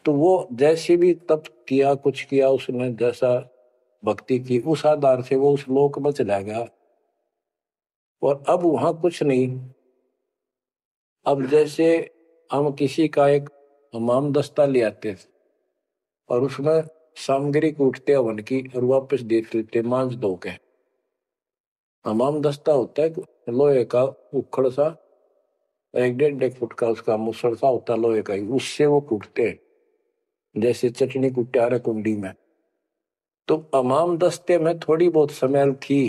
Speaker 1: तो वो जैसे भी तप किया, कुछ किया उसने, जैसा भक्ति की, उस आधार से वो उस लोक में चला गया। और अब वहां कुछ नहीं। अब जैसे हम किसी का एक हमाम दस्ता ले आते थे और उसमें सामग्री कूटते हवन की और वापस दे देते मांझ धो के। हमाम दस्ता होता है लोहे का उखड़ सा, 1-1.5 फुट का उसका मुसड़ सा होता है लोहे का ही, उससे वो कूटते हैं जैसे चटनी कुटा रहे कुंडी में। तो हमाम दस्ते में थोड़ी बहुत स्मेल थी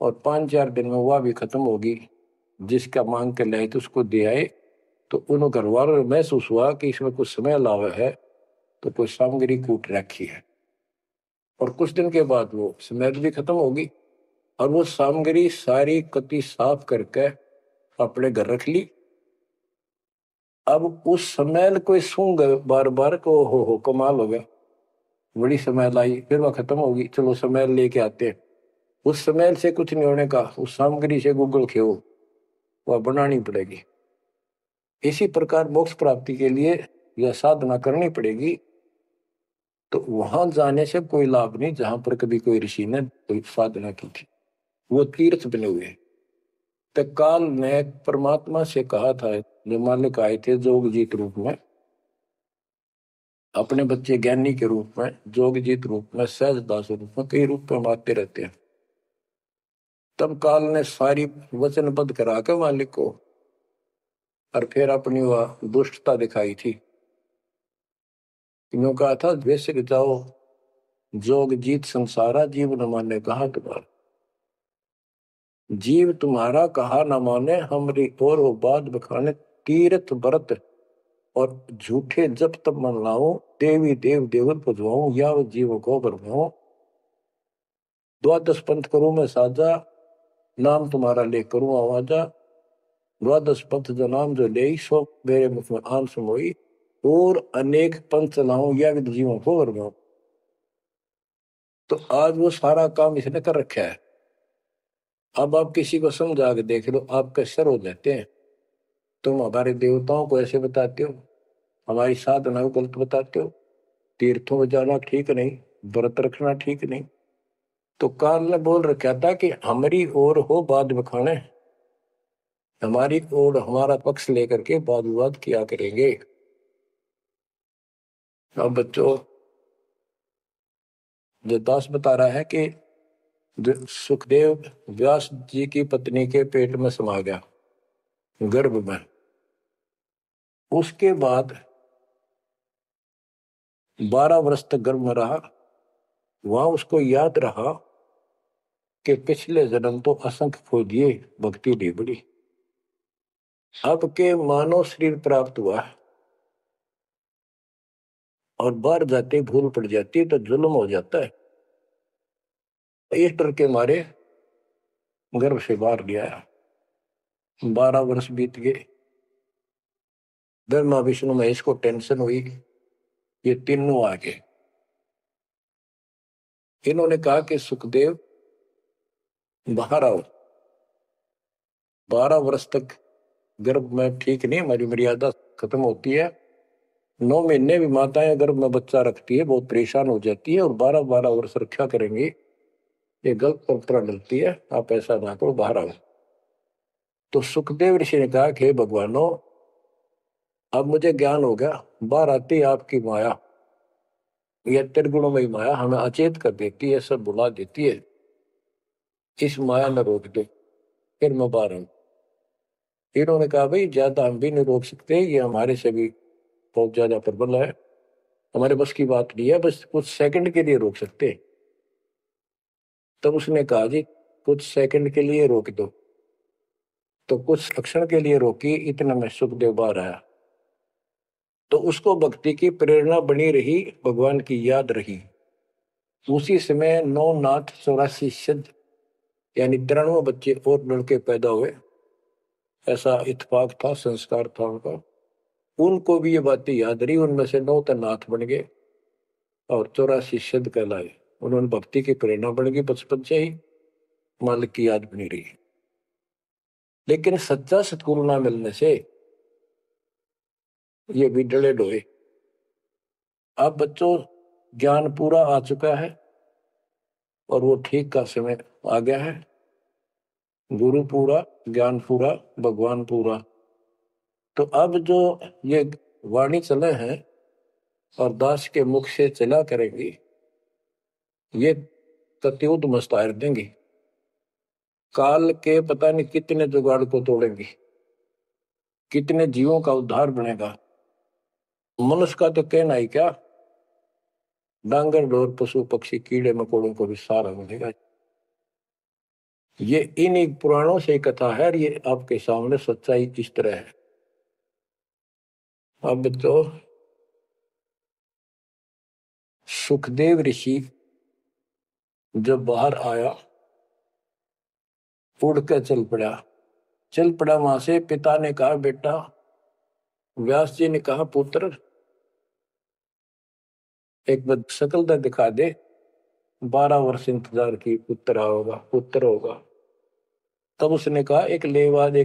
Speaker 1: और 5-4 दिन में वह भी खत्म होगी। जिसका मांग के लाए तो उसको दे आए, तो उन घर वालों महसूस हुआ कि इसमें कुछ स्मेल आवे है, तो कोई सामग्री कूट रखी है। और कुछ दिन के बाद वो स्मेल भी खत्म होगी और वो सामग्री सारी कति साफ करके अपने घर रख ली। अब उस स्मेल को सूंघ बार बार को हो कमाल हो गया, बड़ी स्मेल आई, फिर वह खत्म होगी, चलो स्मेल लेके आते हैं। उस स्मेल से कुछ नहीं होने का, उस सामग्री से गूगल खेओ, वह बनानी पड़ेगी। इसी प्रकार मोक्ष प्राप्ति के लिए यह साधना करनी पड़ेगी। तो वहां जाने से कोई लाभ नहीं जहां पर कभी कोई ऋषि ने कोई साधना की थी, वो तीर्थ बने हुए। तो काल ने परमात्मा से कहा था, जो मालिक आए थे जोगजीत रूप में, अपने बच्चे ज्ञानी के रूप में, जोगजीत रूप में, सहजदास रूप में, कई रूप में आते रहते हैं। तब काल ने सारी वचनबद्ध करा के मालिक को और फिर अपनी वह दुष्टता दिखाई थी। यूं कहा था, वैसे जाओ जोग जीत संसारा, जीव न माने कहा तुम्हारा। जीव तुम्हारा कहा न माने, हमरी और हो बात बखाने। तीर्थ व्रत और झूठे जब तब मन लाओ, देवी देव देवर पुजवाऊं, या जीव को बरमाओ। द्वादश पंथ करूं मैं साजा, नाम तुम्हारा ले करूं आवाजा। द्वादश पंथ जो नाम जो ले सो मेरे मुख में आम समोई, और अनेक पंथ चलाऊं या विद जीवों को वर्गाऊं। तो आज वो सारा काम इसने कर रखा है। अब आप किसी को समझा के देख लो, आपके सर हो जाते हैं। तुम हमारे देवताओं को ऐसे बताते हो, हमारी साधना को गलत बताते हो, तीर्थों में जाना ठीक नहीं, व्रत रखना ठीक नहीं। तो काल ने बोल रखा था कि हमारी ओर हो बाद में खाने, हमारी ओर हमारा पक्ष लेकर के वाद विवाद किया करेंगे। अब बच्चों, जो दास बता रहा है कि सुखदेव व्यास जी की पत्नी के पेट में समा गया, गर्भ में। उसके बाद 12 वर्ष तक गर्भ में रहा। वहां उसको याद रहा कि पिछले जन्म तो असंख्य खो दिए, भक्ति नहीं बढ़ी। अब के मानव शरीर प्राप्त हुआ और बाहर जाते भूल पड़ जाती है तो जुल्म हो जाता है। इस डर के मारे गर्भ से बाहर लिया। 12 वर्ष बीत गए। ब्रह्मा विष्णु महेश को टेंशन हुई, ये तीनों आ गए। इन्होंने कहा कि सुखदेव बाहर आओ। 12 वर्ष तक गर्भ में ठीक नहीं, हमारी मर्यादा खत्म होती है। 9 महीने भी माताएं गर्भ में बच्चा रखती है, बहुत परेशान हो जाती है, और 12-12 वर्ष रक्षा करेंगी, ये गलत परंपरा डलती है, आप ऐसा ना करो, बाहर आओ। तो सुखदेव ऋषि ने कहा कि भगवानों, अब मुझे ज्ञान हो गया, बाहर आती है आपकी माया, यह त्रिगुणों में माया हमें अचेत कर देती है, सब बुला देती है, इस माया न रोक दे, फिर मैं बाहर आऊं। इन्होंने कहा भाई ज्यादा हम भी नहीं रोक सकते, ये हमारे से भी बहुत ज्यादा प्रबल है, हमारे बस की बात नहीं है, बस कुछ सेकंड के लिए रोक सकते। तब उसने कहा जी कुछ सेकंड के लिए रोक दो। तो कुछ क्षण के लिए रोकी, इतना में सुखदेव बाहर आया। तो उसको भक्ति की प्रेरणा बनी रही, भगवान की याद रही। उसी समय 9 नाथ 84 सिद्ध यानी 93 बच्चे और लड़के पैदा हुए। ऐसा इत्तेफाक था, संस्कार था उनका। उनको भी ये बातें याद रही, उनमें से 9 तो नाथ बन गए और 84 सिद्ध कहलाए। उन्होंने भक्ति की प्रेरणा बन गई, बचपन से ही मालिक की याद बनी रही। लेकिन सच्चा सतगुरु ना मिलने से ये भी डले डोए। अब बच्चों ज्ञान पूरा आ चुका है और वो ठीक का समय आ गया है। गुरु पूरा, ज्ञान पूरा, भगवान पूरा। तो अब जो ये वाणी चले हैं और दास के मुख से चला करेंगी, ये कत्युत मस्तार देंगी, काल के पता नहीं कितने जुगाड़ को तोड़ेंगी, कितने जीवों का उद्धार बनेगा। मनुष्य का तो कहना ही क्या, डांगर डोर पशु पक्षी कीड़े मकोड़ों को भी सहारा मिलेगा। ये इन पुराणों से कथा है, ये आपके सामने सच्चाई इस तरह है। अब तो सुखदेव ऋषि जब बाहर आया, उड़ कर चल पड़ा वहां से। पिता ने कहा बेटा, व्यास जी ने कहा पुत्र एक बार शकल तो दिखा दे, 12 वर्ष इंतजार की, पुत्र होगा। तब उसने कहा एक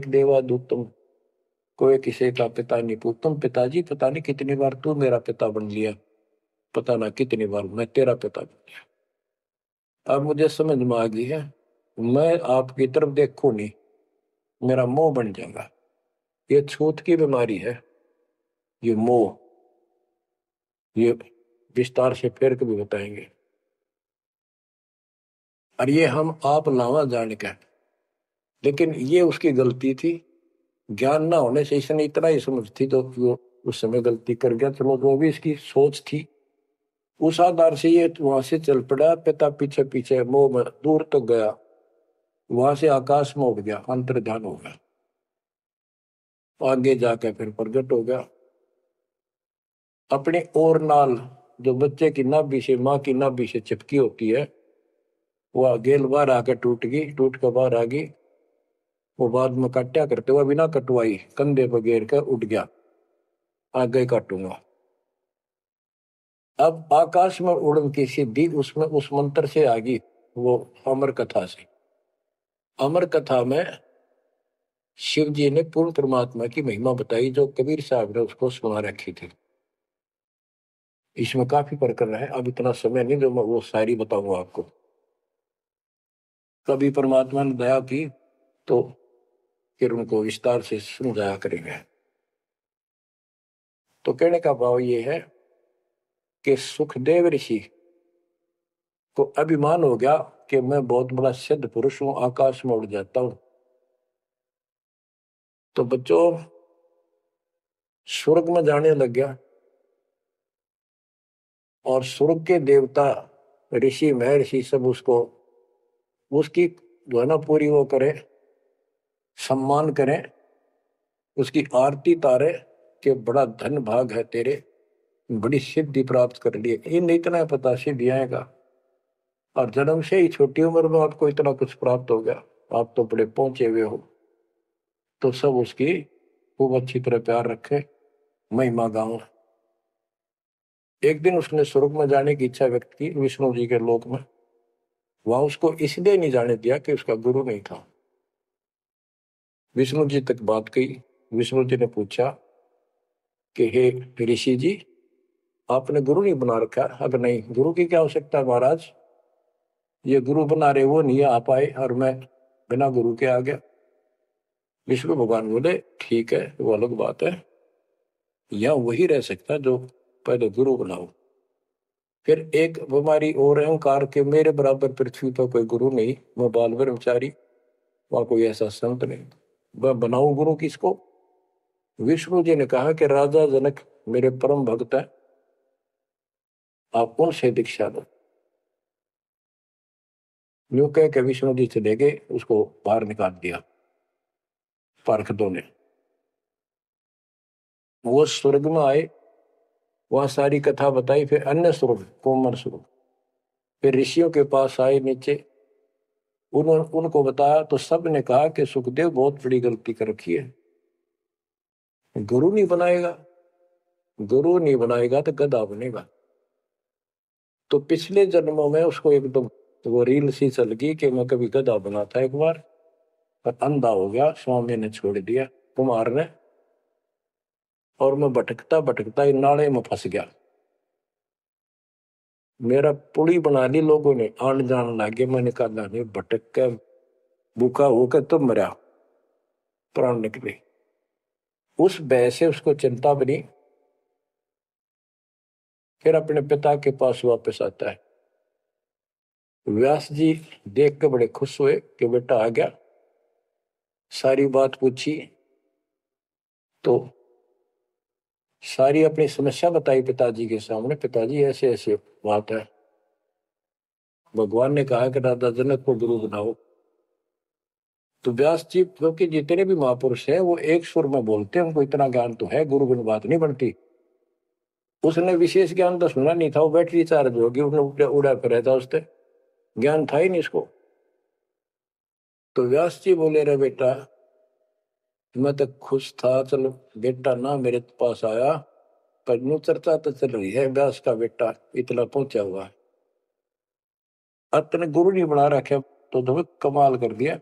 Speaker 1: देवा दूत तुम, कोई किसी का पिता नहीं पूछ, तुम पिताजी पता नहीं कितनी बार तू मेरा पिता बन लिया, पता ना कितनी बार मैं तेरा पिता बन गया। अब मुझे समझ में आ गई है, मैं आपकी तरफ देखूं नहीं, मेरा मोह बन जाएगा। ये छूत की बीमारी है, ये मोह। ये विस्तार से फिर कभी बताएंगे। और ये हम आप लावा जान के, लेकिन ये उसकी गलती थी। ज्ञान ना होने से इसने इतना ही समझ थी तो वो उस समय गलती कर गया। चलो जो भी इसकी सोच थी, उस आधार से ये वहां से चल पड़ा, पिता पीछे पीछे मोह में दूर तक गया, वहां से आकाश में उड़ गया, अंतर ध्यान हो गया, आगे जाकर फिर प्रगट हो गया। अपने और नाल जो बच्चे की नाभि से, माँ की नाभि से चिपकी होती है, वह गेल बाहर आकर टूट गई, टूट कर बाहर आ गई। वो बाद में काटा करते हुए बिना कटवाई कंधे पर घेर कर उठ गया, आगे काटूंगा। अब आकाश में उड़न की सिद्धि उसमें उस मंत्र से आ गई, वो अमर कथा से। अमर कथा में शिव जी ने पूर्ण परमात्मा की महिमा बताई, जो कबीर साहब ने उसको सुना रखी थी। इसमें काफी प्रकरण है, अब इतना समय नहीं जो मैं वो शायरी बताऊंगा आपको। कभी परमात्मा ने दया की तो फिर उनको विस्तार से समझाया करेंगे। तो कहने का भाव ये है कि सुखदेव ऋषि को अभिमान हो गया कि मैं बहुत बड़ा सिद्ध पुरुष हूं, आकाश में उड़ जाता हूं। तो बच्चों स्वर्ग में जाने लग गया, और स्वर्ग के देवता ऋषि महर्षि सब उसको उसकी जो है ना पूरी वो करे, सम्मान करें, उसकी आरती तारे कि बड़ा धन भाग है तेरे, बड़ी सिद्धि प्राप्त कर लिए। इन इतना पता सिद्धि आएगा, और जन्म से ही छोटी उम्र में आपको इतना कुछ प्राप्त हो गया, आप तो बड़े पहुंचे हुए हो। तो सब उसकी खूब अच्छी तरह प्यार रखे, महिमा गाओ। एक दिन उसने स्वर्ग में जाने की इच्छा व्यक्त की, विष्णु जी के लोक में। वहां उसको इसलिए नहीं जाने दिया कि उसका गुरु नहीं था। विष्णु जी तक बात गई। विष्णु जी ने पूछा कि हे ऋषि जी, आपने गुरु नहीं बना रखा? अब नहीं, गुरु की क्या आवश्यकता है महाराज, ये गुरु बना रहे वो नहीं आ पाए और मैं बिना गुरु के आ गया। विष्णु भगवान बोले ठीक है, वो अलग बात है, या वही रह सकता जो पहले गुरु बनाओ। फिर एक बीमारी और अहंकार के मेरे बराबर पृथ्वी पर कोई गुरु नहीं, मैं बाल ब्रह्मचारी, वहां कोई ऐसा संत नहीं, मैं बनाऊं गुरु किसको? विष्णु जी ने कहा कि राजा जनक मेरे परम भक्त है, आप उनसे दीक्षा लो। यूं कह के विष्णु जी चले गए, उसको बाहर निकाल दिया पार्षदों ने। वो स्वर्ग में आए, वहां सारी कथा बताई। फिर अन्य स्वर्ग, कोमर स्वर्ग, फिर ऋषियों के पास आए नीचे, उनको बताया तो सब ने कहा कि सुखदेव बहुत बड़ी गलती कर रखी है, गुरु नहीं बनाएगा, गुरु नहीं बनाएगा तो गधा बनेगा। तो पिछले जन्मों में उसको एकदम तो वो रील सी चल गई कि मैं कभी गधा बना था एक बार, पर अंधा हो गया, स्वामी ने छोड़ दिया, कुमार ने, और मैं भटकता भटकता इन नाले में फंस गया। मेरा पुली बना ली लोगों ने, आन जान लगे, मैंने कहा नहीं, भटक के भूखा होकर तो मरा, प्राण निकले। उस भय से उसको चिंता बनी। फिर अपने पिता के पास वापस आता है। व्यास जी देख के बड़े खुश हुए कि बेटा आ गया। सारी बात पूछी तो सारी अपनी समस्या बताई पिताजी के सामने। पिताजी ऐसे ऐसे बात है, भगवान ने कहा कि राजा जनक को गुरु बनाओ। तो व्यास जी, क्योंकि जितने भी महापुरुष हैं वो एक सुर में बोलते हैं, उनको इतना ज्ञान तो है, गुरु बिन बात नहीं बनती। उसने विशेष ज्ञान तो सुना नहीं था, वो बैटरी चार्ज होगी, उसने उड़ा फिर था, उससे ज्ञान था ही नहीं इसको। तो व्यास जी बोले रे बेटा, मैं तो खुश था, चलो बेटा ना मेरे पास आया, पर न्यू चर्चा तो चल रही है व्यास का बेटा इतना पहुंचा हुआ है, अपने गुरु नहीं बना रखे, तो तुम्हें कमाल कर दिया।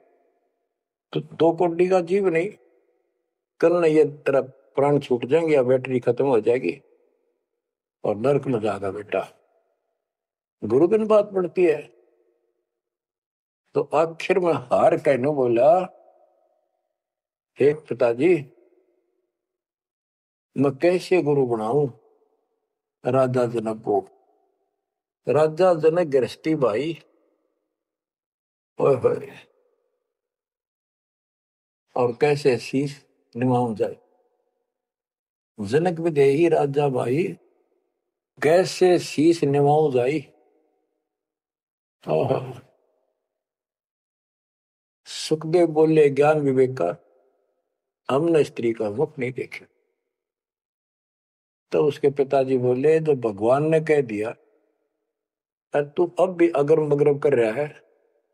Speaker 1: तो दो कोडी का जीव नहीं, कल नहीं ये तेरा प्राण छूट जाएंगे या बैटरी खत्म हो जाएगी और नरक में जाएगा बेटा, गुरु बिन बात बढ़ती है। तो आखिर में हार कहने बोला, हे पिताजी, मैं कैसे गुरु बनाऊं राजा जनक को? राजा जनक गृहस्थी भाई, ओए होए, और कैसे शीश निभाऊं जाए। जनक विदेही राजा भाई, कैसे शीश निभाऊं जाई। ओहो। सुखदेव बोले ज्ञान विवेक का, हमने स्त्री का मुख नहीं देखे। तो उसके पिताजी बोले जो भगवान ने कह दिया, और तू अब भी अगर मगरब कर रहा है,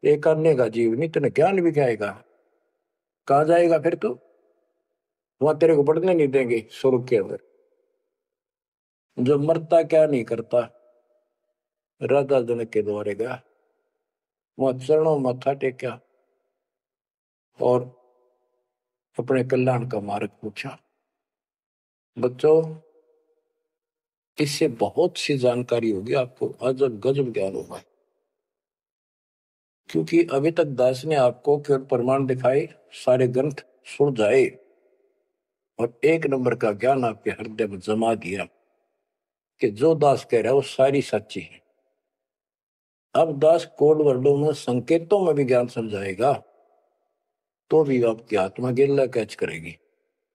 Speaker 1: एक अन्य का जीव नहीं, तेने ज्ञान भी क्या आएगा? कहाँ जाएगा फिर तू? वहां तेरे को पढ़ने नहीं देंगे स्वर्ग के अंदर। जो मरता क्या नहीं करता, राजा जनक के द्वारे गया, वहां चरणों में मत्था टेका और अपने कल्याण का मार्ग पूछा। बच्चों, इससे बहुत सी जानकारी होगी आपको, अजब गजब ज्ञान होगा। क्योंकि अभी तक दास ने आपको केवल प्रमाण दिखाए, सारे ग्रंथ सुन जाए और एक नंबर का ज्ञान आपके हृदय में जमा दिया कि जो दास कह रहा है वो सारी सच्ची है। अब दास कोड वर्डों में, संकेतों में भी ज्ञान समझाएगा तो भी आपकी आत्मा गिल्ला कैच करेगी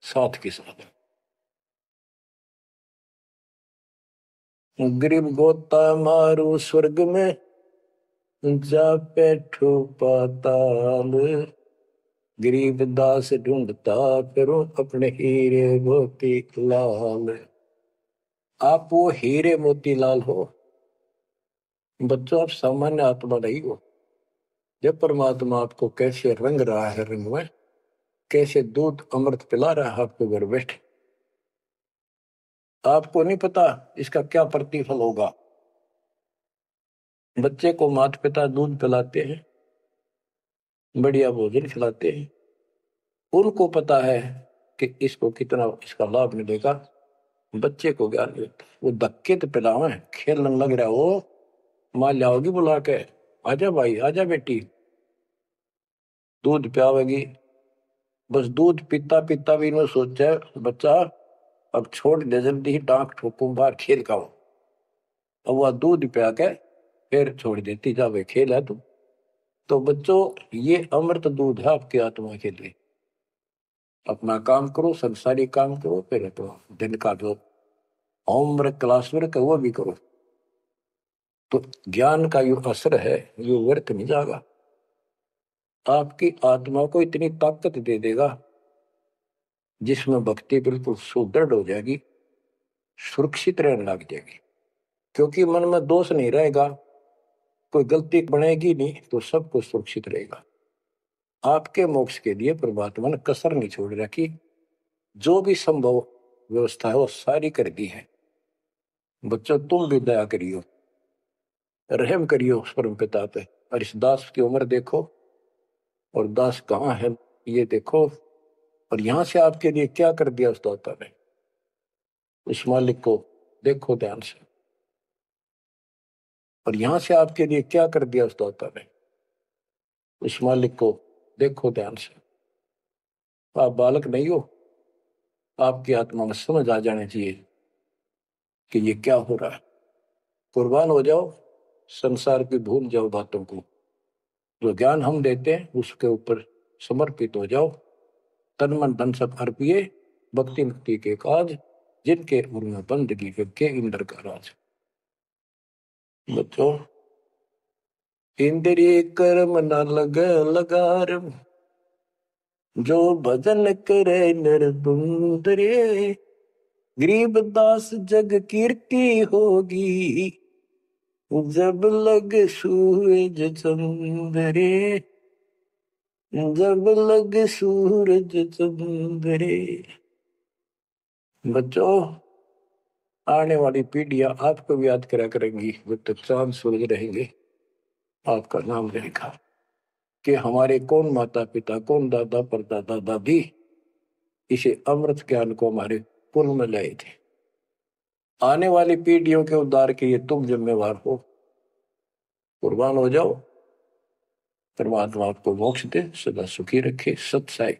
Speaker 1: साथ के साथ। गरीब गोता मारू स्वर्ग में, जा बैठो पाताल, गरीब दास ढूंढता करो अपने हीरे मोती लाल। आप वो हीरे मोती लाल हो बच्चों, आप सामान्य आत्मा नहीं हो। जब परमात्मा आपको कैसे रंग रहा है, रंग में कैसे दूध अमृत पिला रहा है आपको घर बैठे, आपको नहीं पता इसका क्या प्रतिफल होगा। बच्चे को माता पिता दूध पिलाते हैं, बढ़िया भोजन खिलाते हैं, उनको पता है कि इसको कितना इसका लाभ मिलेगा। बच्चे को ज्ञान नहीं होता, वो धक्के तो पिलावे, खेलने लग रहा है वो, माँ लाओगी बुला के, आजा भाई आजा बेटी, दूध पियावेगी। बस दूध पीता पीता भी इन्होंने सोचा है बच्चा अब छोड़ दे, जल्दी ही टांग ठोकूं बाहर खेल का हो। अब वह दूध पिया के फिर छोड़ देती, जावे खेल है तू। तो बच्चों, ये अमृत दूध है आपकी आत्मा के लिए। अपना काम करो, संसारी काम करो, फिर तो दिन का जो होमवर्क क्लास वर्क है वो भी करो, तो ज्ञान का जो असर है ये व्यर्थ नहीं जाएगा। आपकी आत्मा को इतनी ताकत दे देगा जिसमें भक्ति बिल्कुल सुदृढ़ हो जाएगी, सुरक्षित रहने लग जाएगी। क्योंकि मन में दोष नहीं रहेगा, कोई गलती बनेगी नहीं, तो सब कुछ सुरक्षित रहेगा। आपके मोक्ष के लिए परमात्मा ने कसर नहीं छोड़ रखी, जो भी संभव व्यवस्था है वो सारी कर दी है। बच्चों, तुम भी दया करियो, रहम करियो उस परम पिता पे, और इस दास की उम्र देखो और दास कहाँ है ये देखो, और यहां से आपके लिए क्या कर दिया उस दाता ने। उस मालिक को देखो ध्यान से, और यहां से आपके लिए क्या कर दिया उस दाता ने। उस मालिक को देखो ध्यान से। आप बालक नहीं हो, आपकी आत्मा में समझ आ जानी चाहिए कि ये क्या हो रहा है। कुर्बान हो जाओ, संसार की भूल जाओ बातों को, जो ज्ञान हम देते हैं उसके ऊपर समर्पित हो जाओ। तन मन धन सब अर्पिए, भक्ति मुक्ति के काज, जिनके उर्म बंदगी के इंद्र का राज। बच्चों, इंद्रिय कर्म न लग लगार, जो भजन करे नर सुंदरे, गरीब दास जग कीर्ति होगी, जब लग सूरज चंद्रे, जब लग सूरज चंद्रे। बच्चों, आने वाली पीढ़ियां आपको भी याद करा करेंगी, जब तक चांद सूरज रहेंगे आपका नाम रहेगा कि हमारे कौन माता पिता, कौन दादा परदादा दादी इसे अमृत ज्ञान को हमारे कुल में लाए थे। आने वाली पीढ़ियों के उद्धार के लिए तुम जिम्मेवार हो, कुर्बान हो जाओ। परमात्मा आपको मोक्ष दे, सदा सुखी रखे। सत साई।